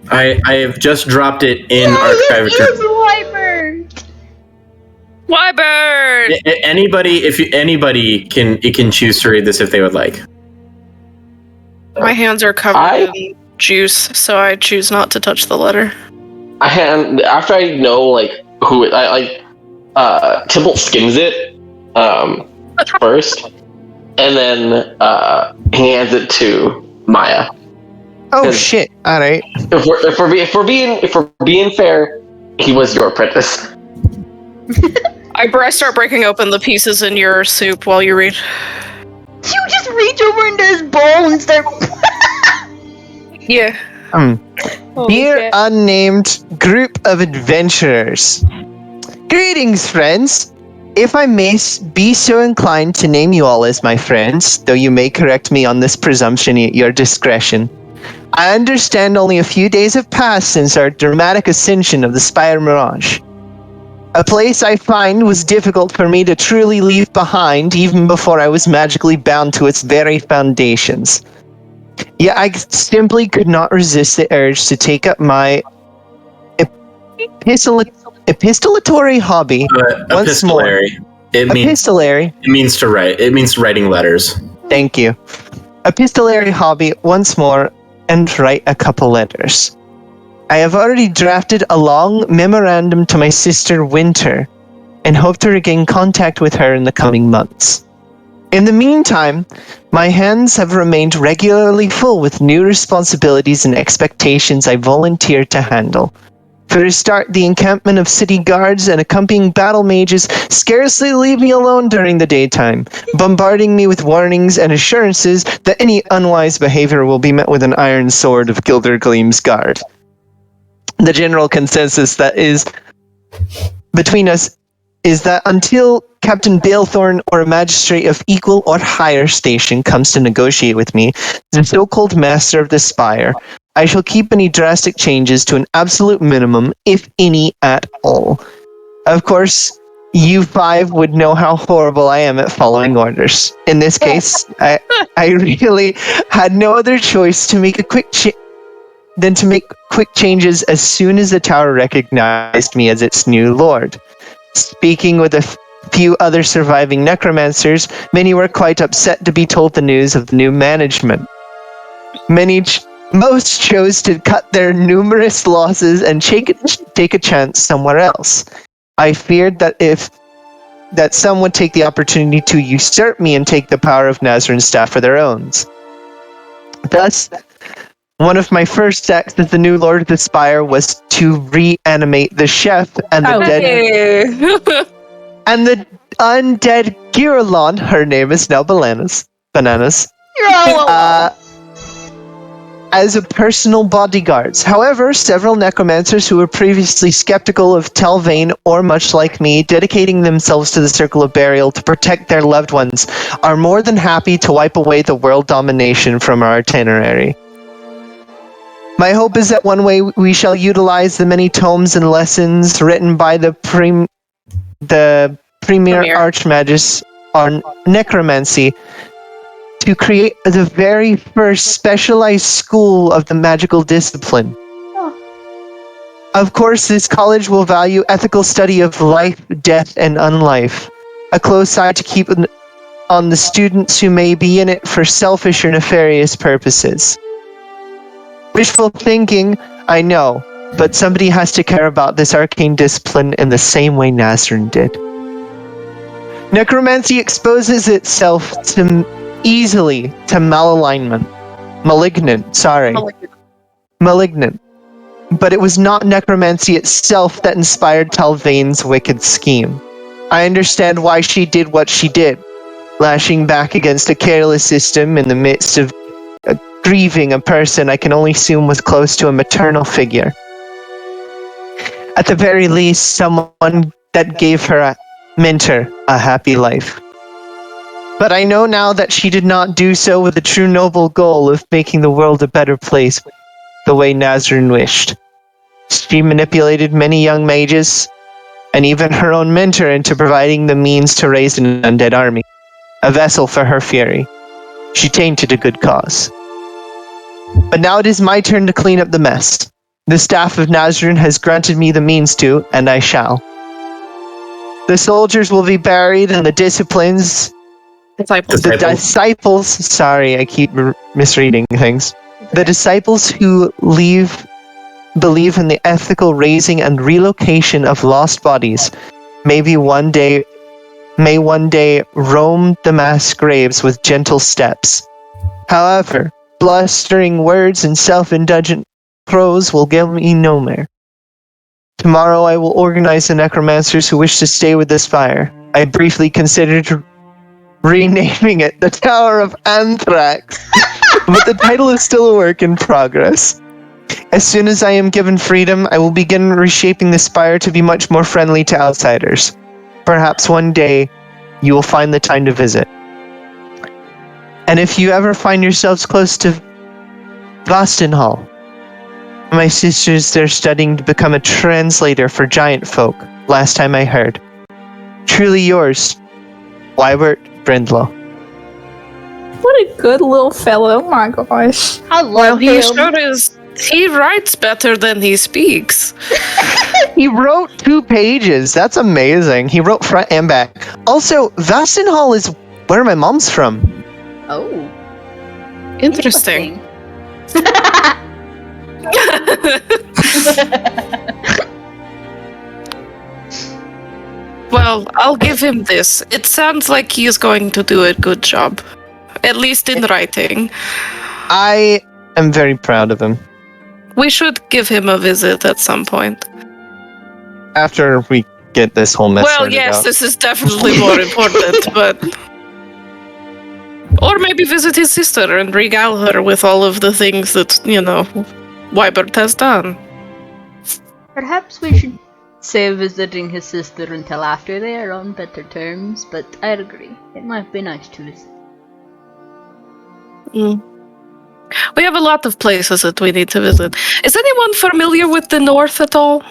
I have just dropped it in archive. Wyvern! Anybody can choose to read this if they would like. My hands are covered in juice, so I choose not to touch the letter. After I know like who it, Tybalt skims it first, and then hands it to Maya. Oh shit! All right. If we're being fair, he was your apprentice. I start breaking open the pieces in your soup while you read. You just reach over into his bowl and start. Yeah. Dear unnamed group of adventurers. Greetings, friends. If I may be so inclined to name you all as my friends, though you may correct me on this presumption at your discretion. I understand only a few days have passed since our dramatic ascension of the Spire Mirage. A place I find was difficult for me to truly leave behind even before I was magically bound to its very foundations. Yet I simply could not resist the urge to take up my epistolatory hobby once more. Epistolary. It means to write. It means writing letters. Thank you. Epistolary hobby once more and write a couple letters. I have already drafted a long memorandum to my sister Winter and hope to regain contact with her in the coming months. In the meantime, my hands have remained regularly full with new responsibilities and expectations I volunteered to handle. For a start, the encampment of city guards and accompanying battle mages scarcely leave me alone during the daytime, bombarding me with warnings and assurances that any unwise behavior will be met with an iron sword of Gildergleam's guard. The general consensus that is between us is that until Captain Balethorn or a magistrate of equal or higher station comes to negotiate with me, the so-called master of the Spire, I shall keep any drastic changes to an absolute minimum, if any at all. Of course, you five would know how horrible I am at following orders. In this case, I really had no other choice to make quick changes as soon as the tower recognized me as its new lord. Speaking with a few other surviving necromancers, many were quite upset to be told the news of the new management. Most chose to cut their numerous losses and take a chance somewhere else. I feared that some would take the opportunity to usurp me and take the power of Nazran's staff for their own. Thus, one of my first acts as the new Lord of the Spire was to reanimate the chef and the undead Giralon. Her name is now Bananas. You're all alone. As a personal bodyguards. However, several necromancers who were previously skeptical of Talvain, or much like me, dedicating themselves to the Circle of Burial to protect their loved ones, are more than happy to wipe away the world domination from our itinerary. My hope is that one way we shall utilize the many tomes and lessons written by the premier archmagus on necromancy to create the very first specialized school of the magical discipline. Of course, this college will value ethical study of life, death, and unlife. A close eye to keep on the students who may be in it for selfish or nefarious purposes. Wishful thinking, I know, but somebody has to care about this arcane discipline in the same way Nazran did. Necromancy exposes itself easily to malignant. But it was not necromancy itself that inspired Talvain's wicked scheme. I understand why she did what she did, lashing back against a careless system in the midst of grieving a person I can only assume was close to a maternal figure. At the very least, someone that gave her mentor a happy life. But I know now that she did not do so with the true noble goal of making the world a better place the way Nazran wished. She manipulated many young mages, and even her own mentor, into providing the means to raise an undead army, a vessel for her fury. She tainted a good cause. But now it is my turn to clean up the mess. The staff of Nazran has granted me the means to, and I shall. The soldiers will be buried, and the disciplines... The disciples... Sorry, I keep misreading things. The disciples who believe in the ethical raising and relocation of lost bodies may one day roam the mass graves with gentle steps. However, blustering words and self-indulgent prose will get me nowhere. Tomorrow I will organize the necromancers who wish to stay with this fire. I briefly considered renaming it the Tower of Anthrax, but the title is still a work in progress. As soon as I am given freedom, I will begin reshaping the spire to be much more friendly to outsiders. Perhaps one day, you will find the time to visit. And if you ever find yourselves close to Vastenhall, my sister's there studying to become a translator for giant folk, last time I heard. Truly yours, Wybert Brindlow. What a good little fellow, oh my gosh. I love him. He writes better than he speaks. He wrote 2 pages. That's amazing. He wrote front and back. Also, Vastenhall is where my mom's from. Oh. Interesting. Well, I'll give him this. It sounds like he is going to do a good job. At least in writing. I am very proud of him. We should give him a visit at some point. After we get this whole mess Well, sorted yes, out. this is definitely more important, but... Or maybe visit his sister and regale her with all of the things that, Wybert has done. Perhaps we should save visiting his sister until after they are on better terms, but I'd agree. It might be nice to visit. We have a lot of places that we need to visit. Is anyone familiar with the north at all?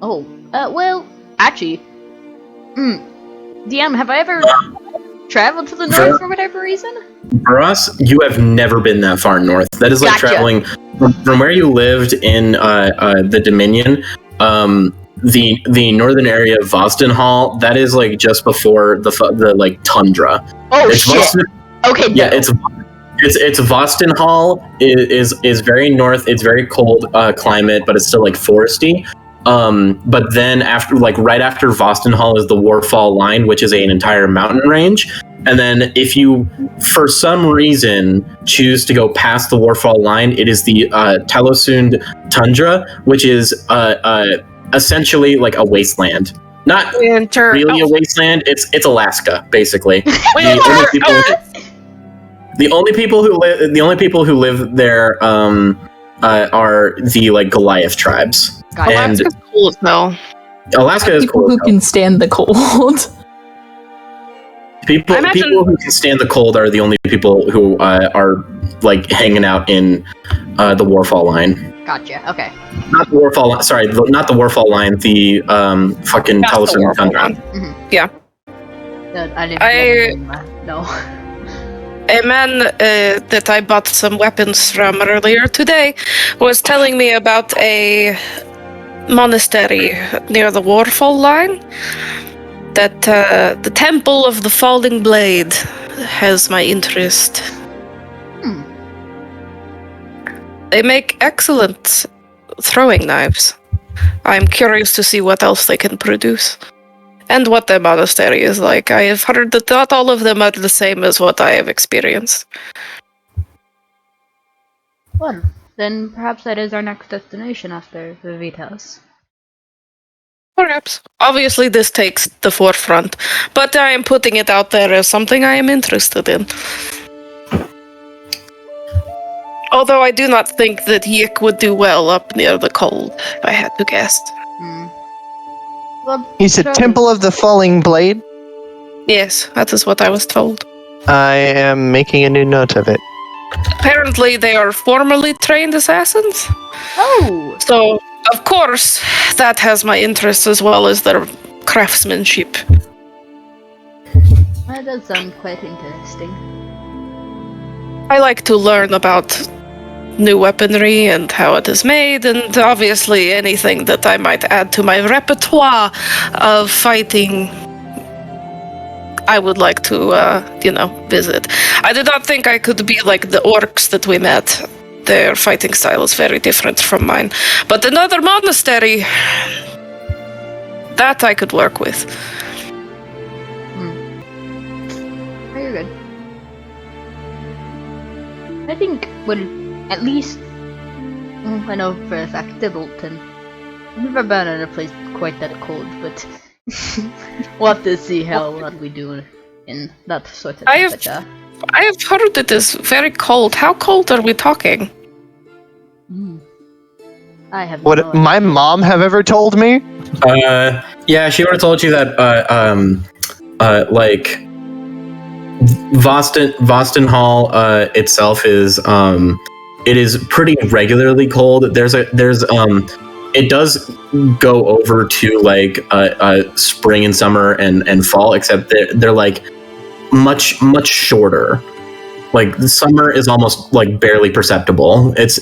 Oh, well, actually, DM, have I ever traveled to the north for whatever reason? Vuras, you have never been that far north. That is like traveling from where you lived in the Dominion. The northern area of Vostenhall, that is like just before the like tundra. Oh it's shit! Okay, yeah, it's Vostenhall is very north. It's very cold climate, but it's still like foresty. But then right after Vostenhall is the Warfall line, which is an entire mountain range. And then if you, for some reason, choose to go past the Warfall line, it is the Talosund Tundra, which is essentially like a wasteland. Not really a wasteland. It's Alaska, basically. The only people who live there are the like Goliath tribes. Alaska's cool as hell. Alaska is cool. People who can stand the cold. People who can stand the cold are the only people who are like hanging out in the Warfall line. Gotcha. Okay. Not the Warfall. Sorry, not the Warfall line. The fucking Talosund Tundra. Mm-hmm. Yeah. No. A man that I bought some weapons from earlier today was telling me about a monastery near the Warfall line. That the Temple of the Falling Blade has my interest. They make excellent throwing knives. I'm curious to see what else they can produce. And what their monastery is like. I have heard that not all of them are the same as what I have experienced. Well, then perhaps that is our next destination after Vivitas. Perhaps. Obviously, this takes the forefront, but I am putting it out there as something I am interested in. Although I do not think that Yik would do well up near the cold, if I had to guess. Well, you said Temple of the Falling Blade? Yes, that is what I was told. I am making a new note of it. Apparently, they are formerly trained assassins. Oh! So, of course, that has my interest as well as their craftsmanship. That does sound quite interesting. I like to learn about new weaponry and how it is made, and obviously anything that I might add to my repertoire of fighting, I would like to, visit. I did not think I could be like the orcs that we met. Their fighting style is very different from mine. But another monastery, that I could work with. Very good. I think, at least, I know for a fact, Dibbleton. I've never been in a place quite that cold, but we'll have to see how we do in that sort of temperature. I have heard it is very cold. How cold are we talking? I have Would no idea. my mom have ever told me? Yeah, she would have told you that like Vostenhall itself is it is pretty regularly cold. It does go over to like spring and summer and fall, except they're like much shorter. Like the summer is almost like barely perceptible. But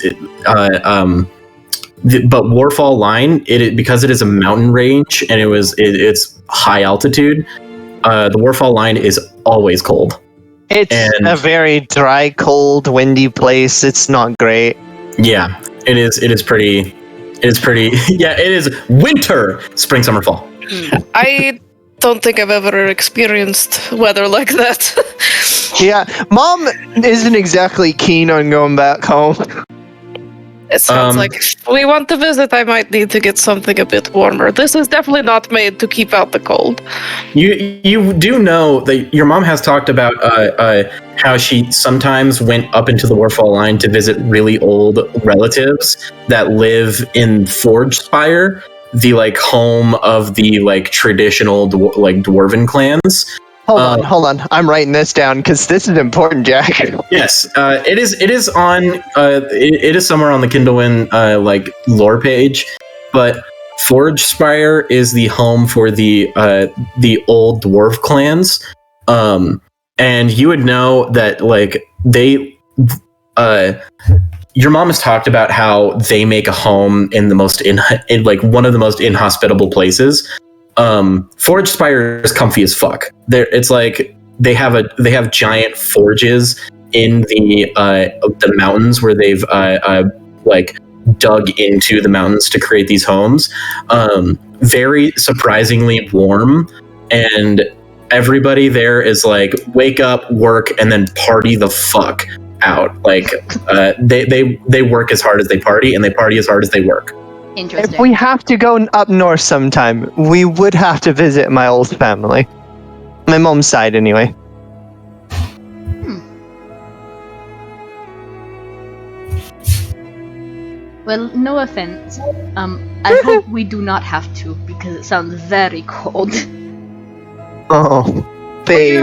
Warfall line, because it is a mountain range and it's high altitude, the Warfall line is always cold. It's a very dry, cold, windy place. It's not great. Yeah, it is pretty. Yeah, it is winter, spring, summer, fall. I don't think I've ever experienced weather like that. Yeah, Mom isn't exactly keen on going back home. It sounds like if we want to visit, I might need to get something a bit warmer. This is definitely not made to keep out the cold. You do know that your mom has talked about how she sometimes went up into the Warfall line to visit really old relatives that live in Forgespire, the like home of the like traditional dwarven clans. Hold on. I'm writing this down because this is important, Jack. Yes, it is. It is on. It is somewhere on the Kindlewind like lore page, but Forge Spire is the home for the old dwarf clans, and you would know that like they. Your mom has talked about how they make a home in the most in like one of the most inhospitable places. Forge Spire is comfy as fuck. It's like they have giant forges in the mountains where they've like dug into the mountains to create these homes. Very surprisingly warm, and everybody there is like wake up, work, and then party the fuck out. Like they work as hard as they party, and they party as hard as they work. Interesting. If we have to go up north sometime, we would have to visit my old family. My mom's side, anyway. Well, no offense. I hope we do not have to because it sounds very cold. Oh, baby.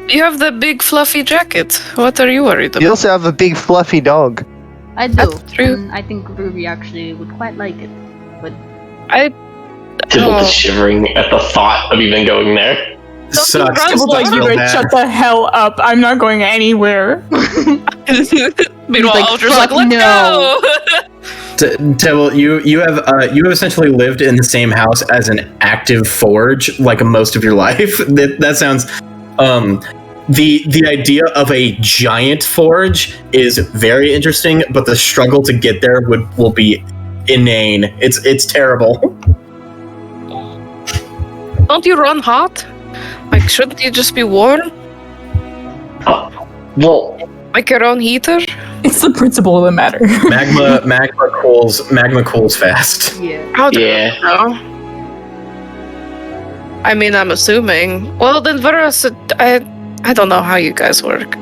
You have the big fluffy jacket. What are you worried about? You also have a big fluffy dog. I do. That's true. And I think Ruby actually would quite like it. But Tybalt is shivering at the thought of even going there. Sucks. It's like, you guys shut the hell up. I'm not going anywhere. Meanwhile, like, Audra's like, let's no. go. Tybalt, you have essentially lived in the same house as an active forge like most of your life. That sounds. The idea of a giant forge is very interesting, but the struggle to get there will be inane. It's terrible. Don't you run hot? Like, shouldn't you just be warm? Well, Make your own heater? It's the principle of the matter. Magma cools fast. Yeah. How do you know? I mean, I'm assuming. Well, then Vuras, I don't know how you guys work.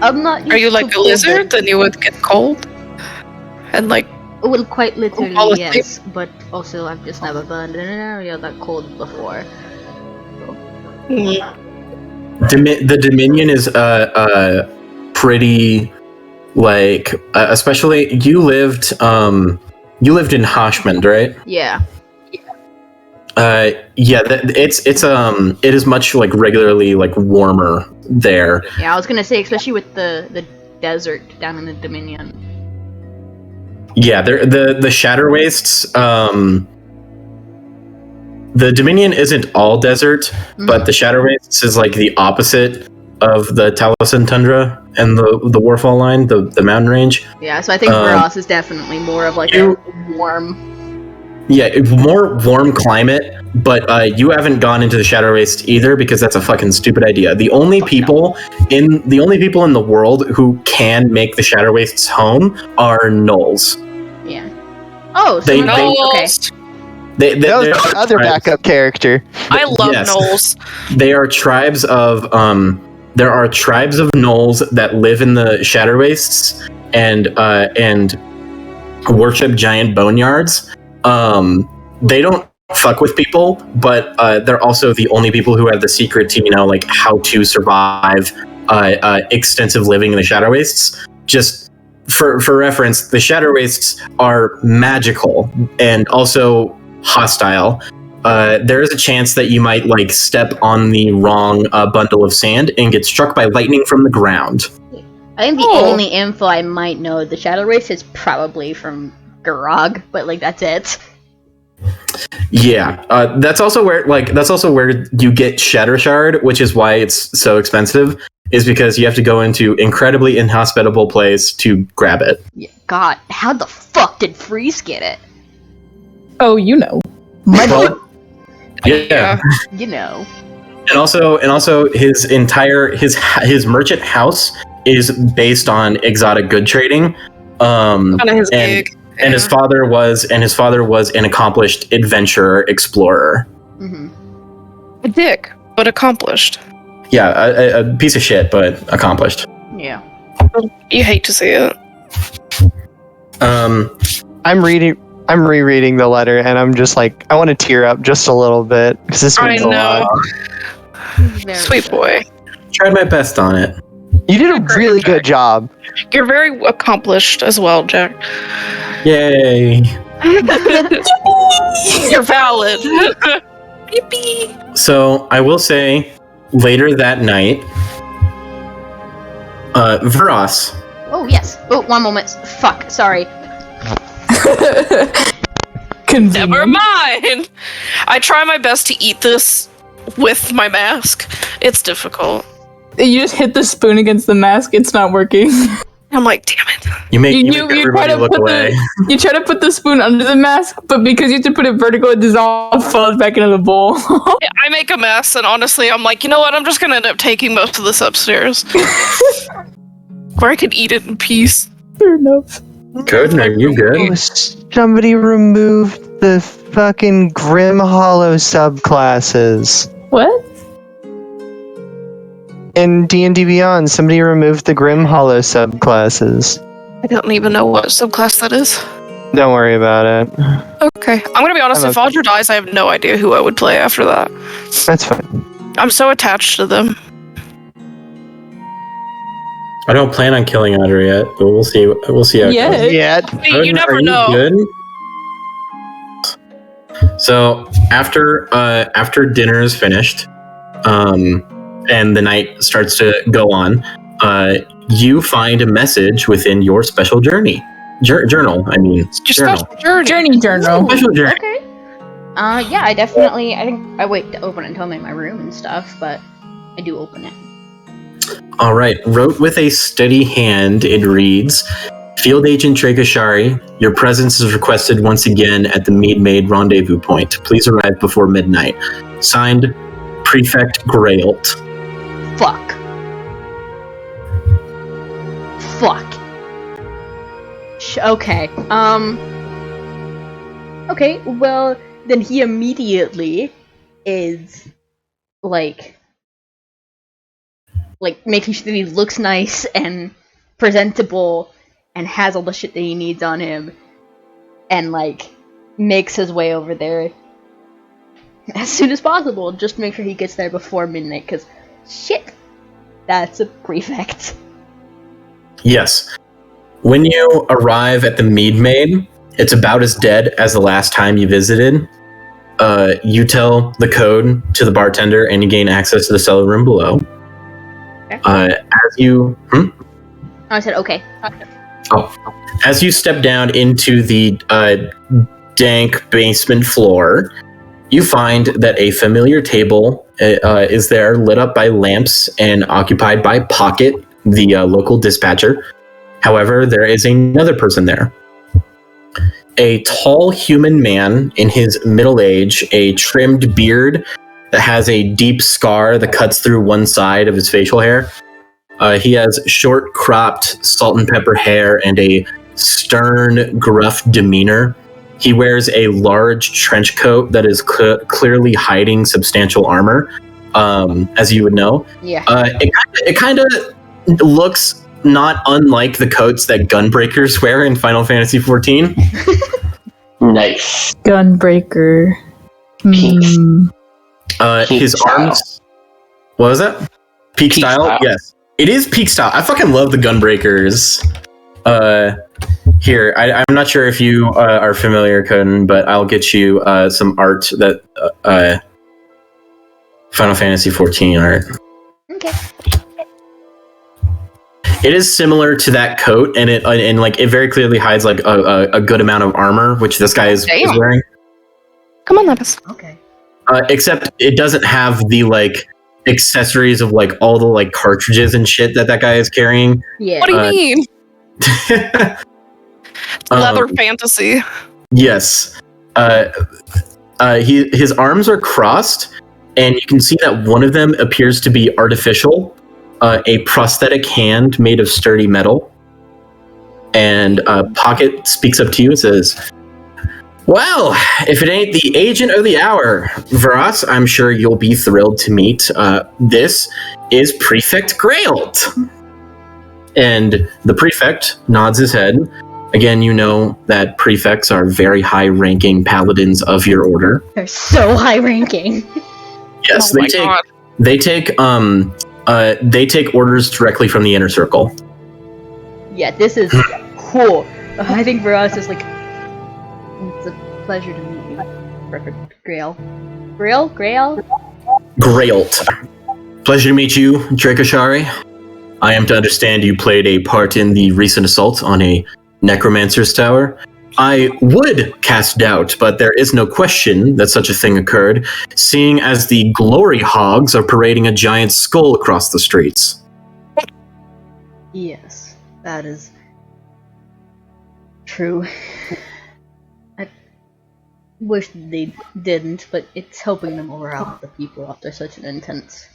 I'm not. Are you used like to a lizard and you would get cold? And like, Well, quite literally, fall asleep? yes. But also, I've just never burned in an area that cold before. The Dominion is pretty like especially you lived in Hoshmond, right? Yeah. It is much like regularly like warmer there. Yeah, I was gonna say, especially with the desert down in the Dominion. Yeah, the Shatter Wastes. The Dominion isn't all desert, but the Shatter Wastes is like the opposite of the Taliesin Tundra and the Warfall line, the mountain range. Yeah, so I think Vuras is definitely more of like a warm. Yeah, more warm climate, but you haven't gone into the Shadow Waste either because that's a fucking stupid idea. The only people in the world who can make the Shadow Wastes home are gnolls. Yeah. Oh, so okay. That was our other backup character. I love gnolls. They are tribes of there are tribes of gnolls that live in the Shadow Wastes and worship giant boneyards. They don't fuck with people, but they're also the only people who have the secret to, like how to survive extensive living in the Shadow Wastes. Just for reference, the Shadow Wastes are magical and also hostile. There is a chance that you might like step on the wrong bundle of sand and get struck by lightning from the ground. I think the only info I might know the Shadow Race is probably from Garog, but like that's it. Yeah, that's also where you get Shatter Shard, which is why it's so expensive. Is because you have to go into incredibly inhospitable place to grab it. Yeah, God, how the fuck did Freeze get it? Oh, you know. Yeah. You know. And also his entire his merchant house is based on exotic good trading. And his father was an accomplished adventurer explorer. Mm-hmm. A dick, but accomplished. Yeah, a piece of shit, but accomplished. Yeah. You hate to see it. I'm I'm rereading the letter, and I'm just like, I want to tear up just a little bit because this means a lot. Sweet boy. Tried my best on it. You did a really good job. You're very accomplished as well, Jack. Yay! You're valid. Yippee. So I will say, later that night, Vuras. Oh, yes. Oh, one moment. Fuck, sorry. Never mind. I try my best to eat this with my mask. It's difficult. You just hit the spoon against the mask. It's not working. I'm like, damn it. You make everybody look away. You try to put the spoon under the mask, but because you have to put it vertical, it dissolves, falls back into the bowl. I make a mess, and honestly, I'm like, you know what? I'm just gonna end up taking most of this upstairs. Where I could eat it in peace. Fair enough. Koden, are you good? Somebody removed the fucking Grim Hollow subclasses. What? In D&D Beyond, somebody removed the Grim Hollow subclasses. I don't even know what subclass that is. Don't worry about it. Okay. I'm gonna be honest, if Audra dies, I have no idea who I would play after that. That's fine. I'm so attached to them. I don't plan on killing Audra yet, but we'll see. We'll see how it goes. Yeah. Hey, you never know. Good? So after dinner is finished, and the night starts to go on, you find a message within your special journey journal. I mean, Your journal. special Journey journal. Special journey. Okay. Yeah, I think I wait to open it until I'm in my room and stuff, but I do open it. All right. Wrote with a steady hand, it reads, Field Agent Dracoshari, your presence is requested once again at the Mead Maid rendezvous point. Please arrive before midnight. Signed, Prefect Grailt. Fuck. Okay. Okay, well, then he immediately is, like making sure that he looks nice and presentable and has all the shit that he needs on him and, like, makes his way over there as soon as possible. Just to make sure he gets there before midnight, because, shit, that's a prefect. Yes. When you arrive at the Mead Maid, it's about as dead as the last time you visited. You tell the code to the bartender and you gain access to the cellar room below. Okay. I said okay. As you step down into the dank basement floor, you find that a familiar table is there, lit up by lamps and occupied by Pocket, the local dispatcher. However, there is another person there. A tall human man in his middle age, a trimmed beard that has a deep scar that cuts through one side of his facial hair. He has short, cropped, salt and pepper hair and a stern, gruff demeanor. He wears a large trench coat that is clearly hiding substantial armor, as you would know. Yeah. It kind of looks not unlike the coats that Gunbreakers wear in Final Fantasy XIV. Nice. Gunbreaker. Peaks. Peak His style. arms. What was that? Peak style? Yes. It is peak style. I fucking love the Gunbreakers. Here, I'm not sure if you are familiar, Koden, but I'll get you some art that Final Fantasy XIV art. Okay. It is similar to that coat, and it very clearly hides like a good amount of armor, which this guy is wearing. Come on, Lepus. Okay. Except it doesn't have the like accessories of like all the like cartridges and shit that guy is carrying. Yeah. What do you mean? Leather fantasy. Yes. His arms are crossed, and you can see that one of them appears to be artificial, a prosthetic hand made of sturdy metal. And Pocket speaks up to you and says, "Well, if it ain't the agent of the hour, Vuras, I'm sure you'll be thrilled to meet. This is Prefect Grailt." And the prefect nods his head. Again, you know that prefects are very high-ranking paladins of your order. They're so high-ranking. Yes, Oh my God. they take orders directly from the inner circle. Yeah, this is cool. I think Vuras is like, it's a pleasure to meet you, Record Grail. Grail? Grailed. Pleasure to meet you, Dracoshari. I am to understand you played a part in the recent assault on a necromancer's tower. I would cast doubt, but there is no question that such a thing occurred, seeing as the glory hogs are parading a giant skull across the streets. Yes, that is true. I wish they didn't, but it's helping them morale the people after such an intense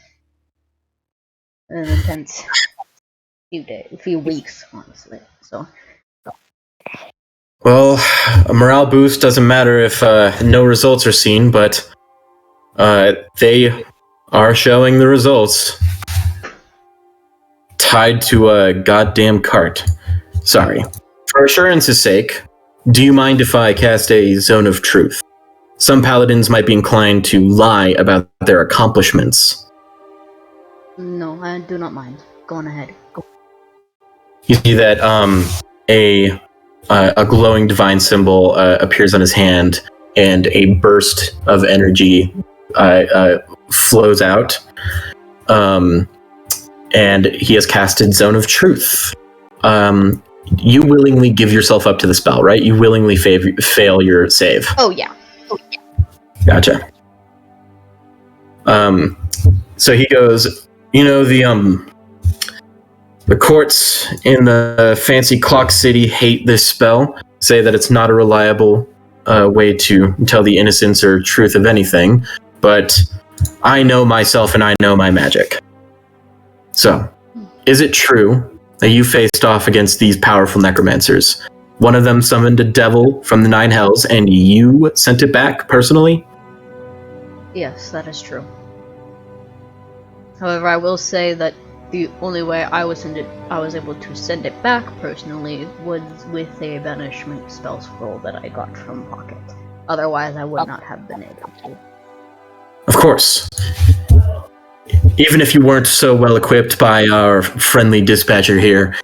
few weeks, honestly. So. Well, a morale boost doesn't matter if no results are seen, but they are showing the results. Tied to a goddamn cart. Sorry. For assurance's sake, do you mind if I cast a Zone of Truth? Some paladins might be inclined to lie about their accomplishments. No, I do not mind. Go on ahead. You see that a glowing divine symbol appears on his hand, and a burst of energy flows out. And he has casted Zone of Truth. You willingly give yourself up to the spell, right? You willingly fail your save. Oh yeah. Gotcha. So he goes, the courts in the fancy clock city hate this spell, say that it's not a reliable way to tell the innocence or truth of anything, but I know myself and I know my magic. So, is it true that you faced off against these powerful necromancers? One of them summoned a devil from the Nine Hells, and you sent it back personally? Yes, that is true. However, I will say that the only way I was able to send it back personally was with a banishment spell scroll that I got from Pocket. Otherwise, I would not have been able to. Of course. Even if you weren't so well equipped by our friendly dispatcher here,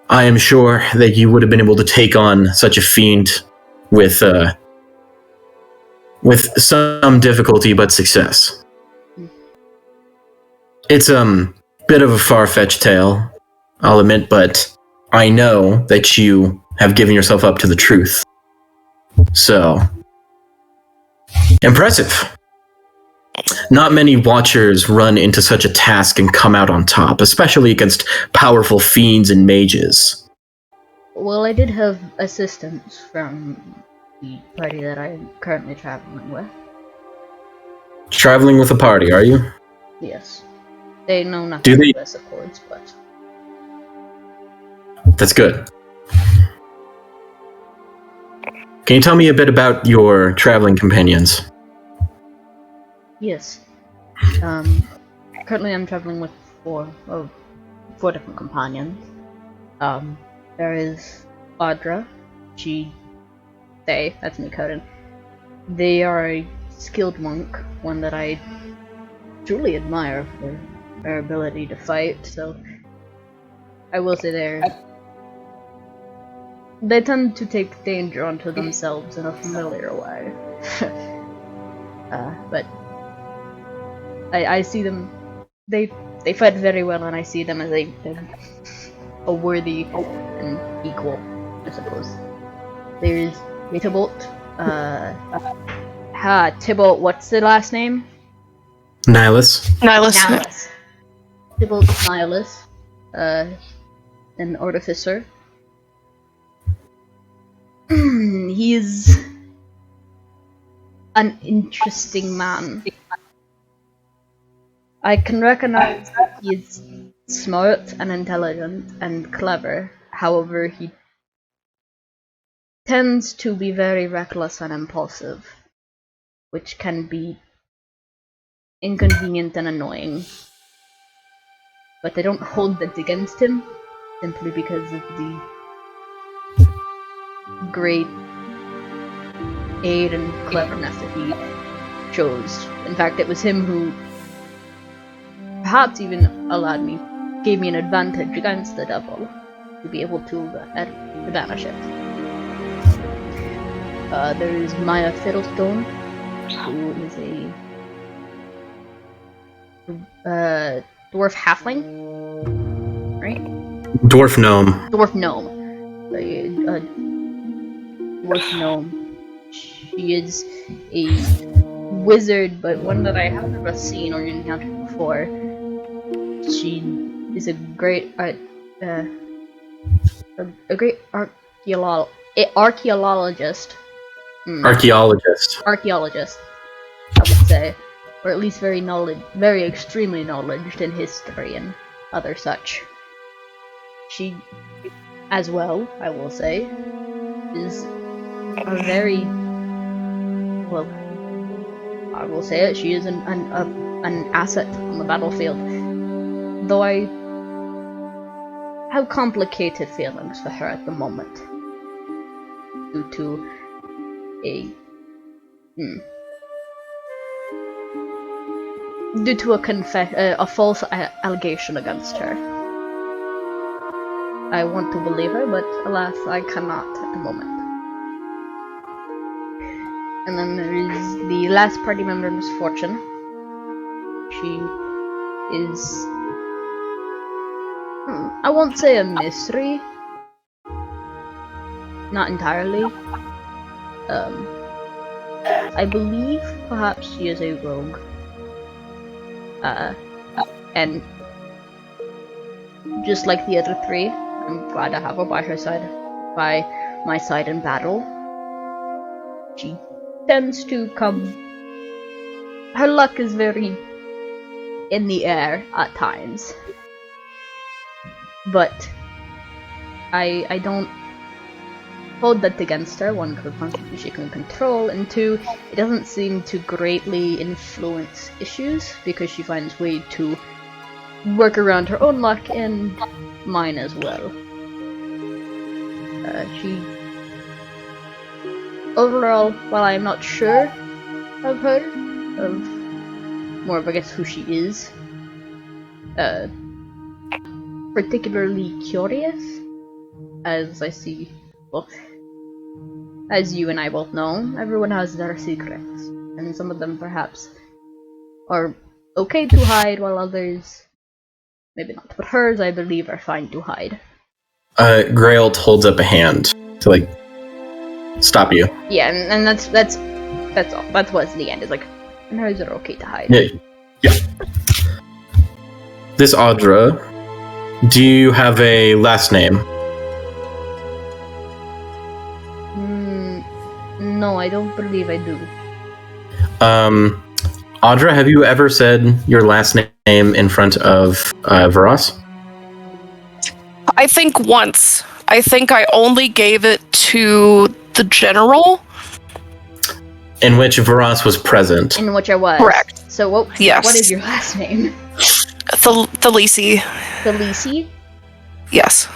I am sure that you would have been able to take on such a fiend with some difficulty but success. It's bit of a far-fetched tale, I'll admit, but I know that you have given yourself up to the truth. So, impressive. Not many watchers run into such a task and come out on top, especially against powerful fiends and mages. Well, I did have assistance from the party that I'm currently traveling with. Traveling with a party, are you? Yes. They know nothing of this, of course, but... That's good. Can you tell me a bit about your traveling companions? Yes. Currently I'm traveling with four different companions. There is Audra, they, that's me, Koden. They are a skilled monk, one that I truly admire for their ability to fight, so I will say they tend to take danger onto themselves in a familiar way. But I see them, they fight very well, and I see them as a worthy and equal, I suppose. There is Tybalt, Tybalt, what's the last name? Nihlus. Tybalt Nihlus, an artificer. He's an interesting man. I can recognize that he's smart and intelligent and clever. However, he tends to be very reckless and impulsive, which can be inconvenient and annoying. But I don't hold that against him, simply because of great aid and cleverness that he chose. In fact, it was him who perhaps even gave me an advantage against the devil to be able to banish it. There is Maya Fiddlestone, who is a dwarf halfling, right? Dwarf gnome. Dwarf gnome. Dwarf gnome. She is a wizard, but one that I have never seen or encountered before. She is a great archaeologist. Archaeologist, I would say, or at least very extremely knowledgeable in history and other such. She, as well, I will say, is a very well. I will say it. She is an asset on the battlefield. Though I have complicated feelings for her at the moment, due to a false allegation against her. I want to believe her, but alas, I cannot at the moment. And then there is the last party member, Misfortune. She is, I won't say a mystery. Not entirely. I believe perhaps she is a rogue. And just like the other three, I'm glad to have her by my side in battle. She tends to come. Her luck is very in the air at times, but I don't hold that against her. One, because she can control, and two, it doesn't seem to greatly influence issues because she finds way to work around her own luck and mine as well. She overall, while I am not sure of her, of more of I guess who she is, particularly curious, as I see. Well, as you and I both know, everyone has their secrets, and some of them perhaps are okay to hide, while others maybe not. But hers, I believe, are fine to hide. Grail holds up a hand to stop you. Yeah, and that's all. That was the end. It's like, and hers are okay to hide. Yeah. This Audra, do you have a last name? No, I don't believe I do. Audra, have you ever said your last name in front of Vuras? I think once. I think I only gave it to the general. In which Vuras was present. In which I was. Correct. So what? Yes. What is your last name? Thelyse. Thelyse? Yes.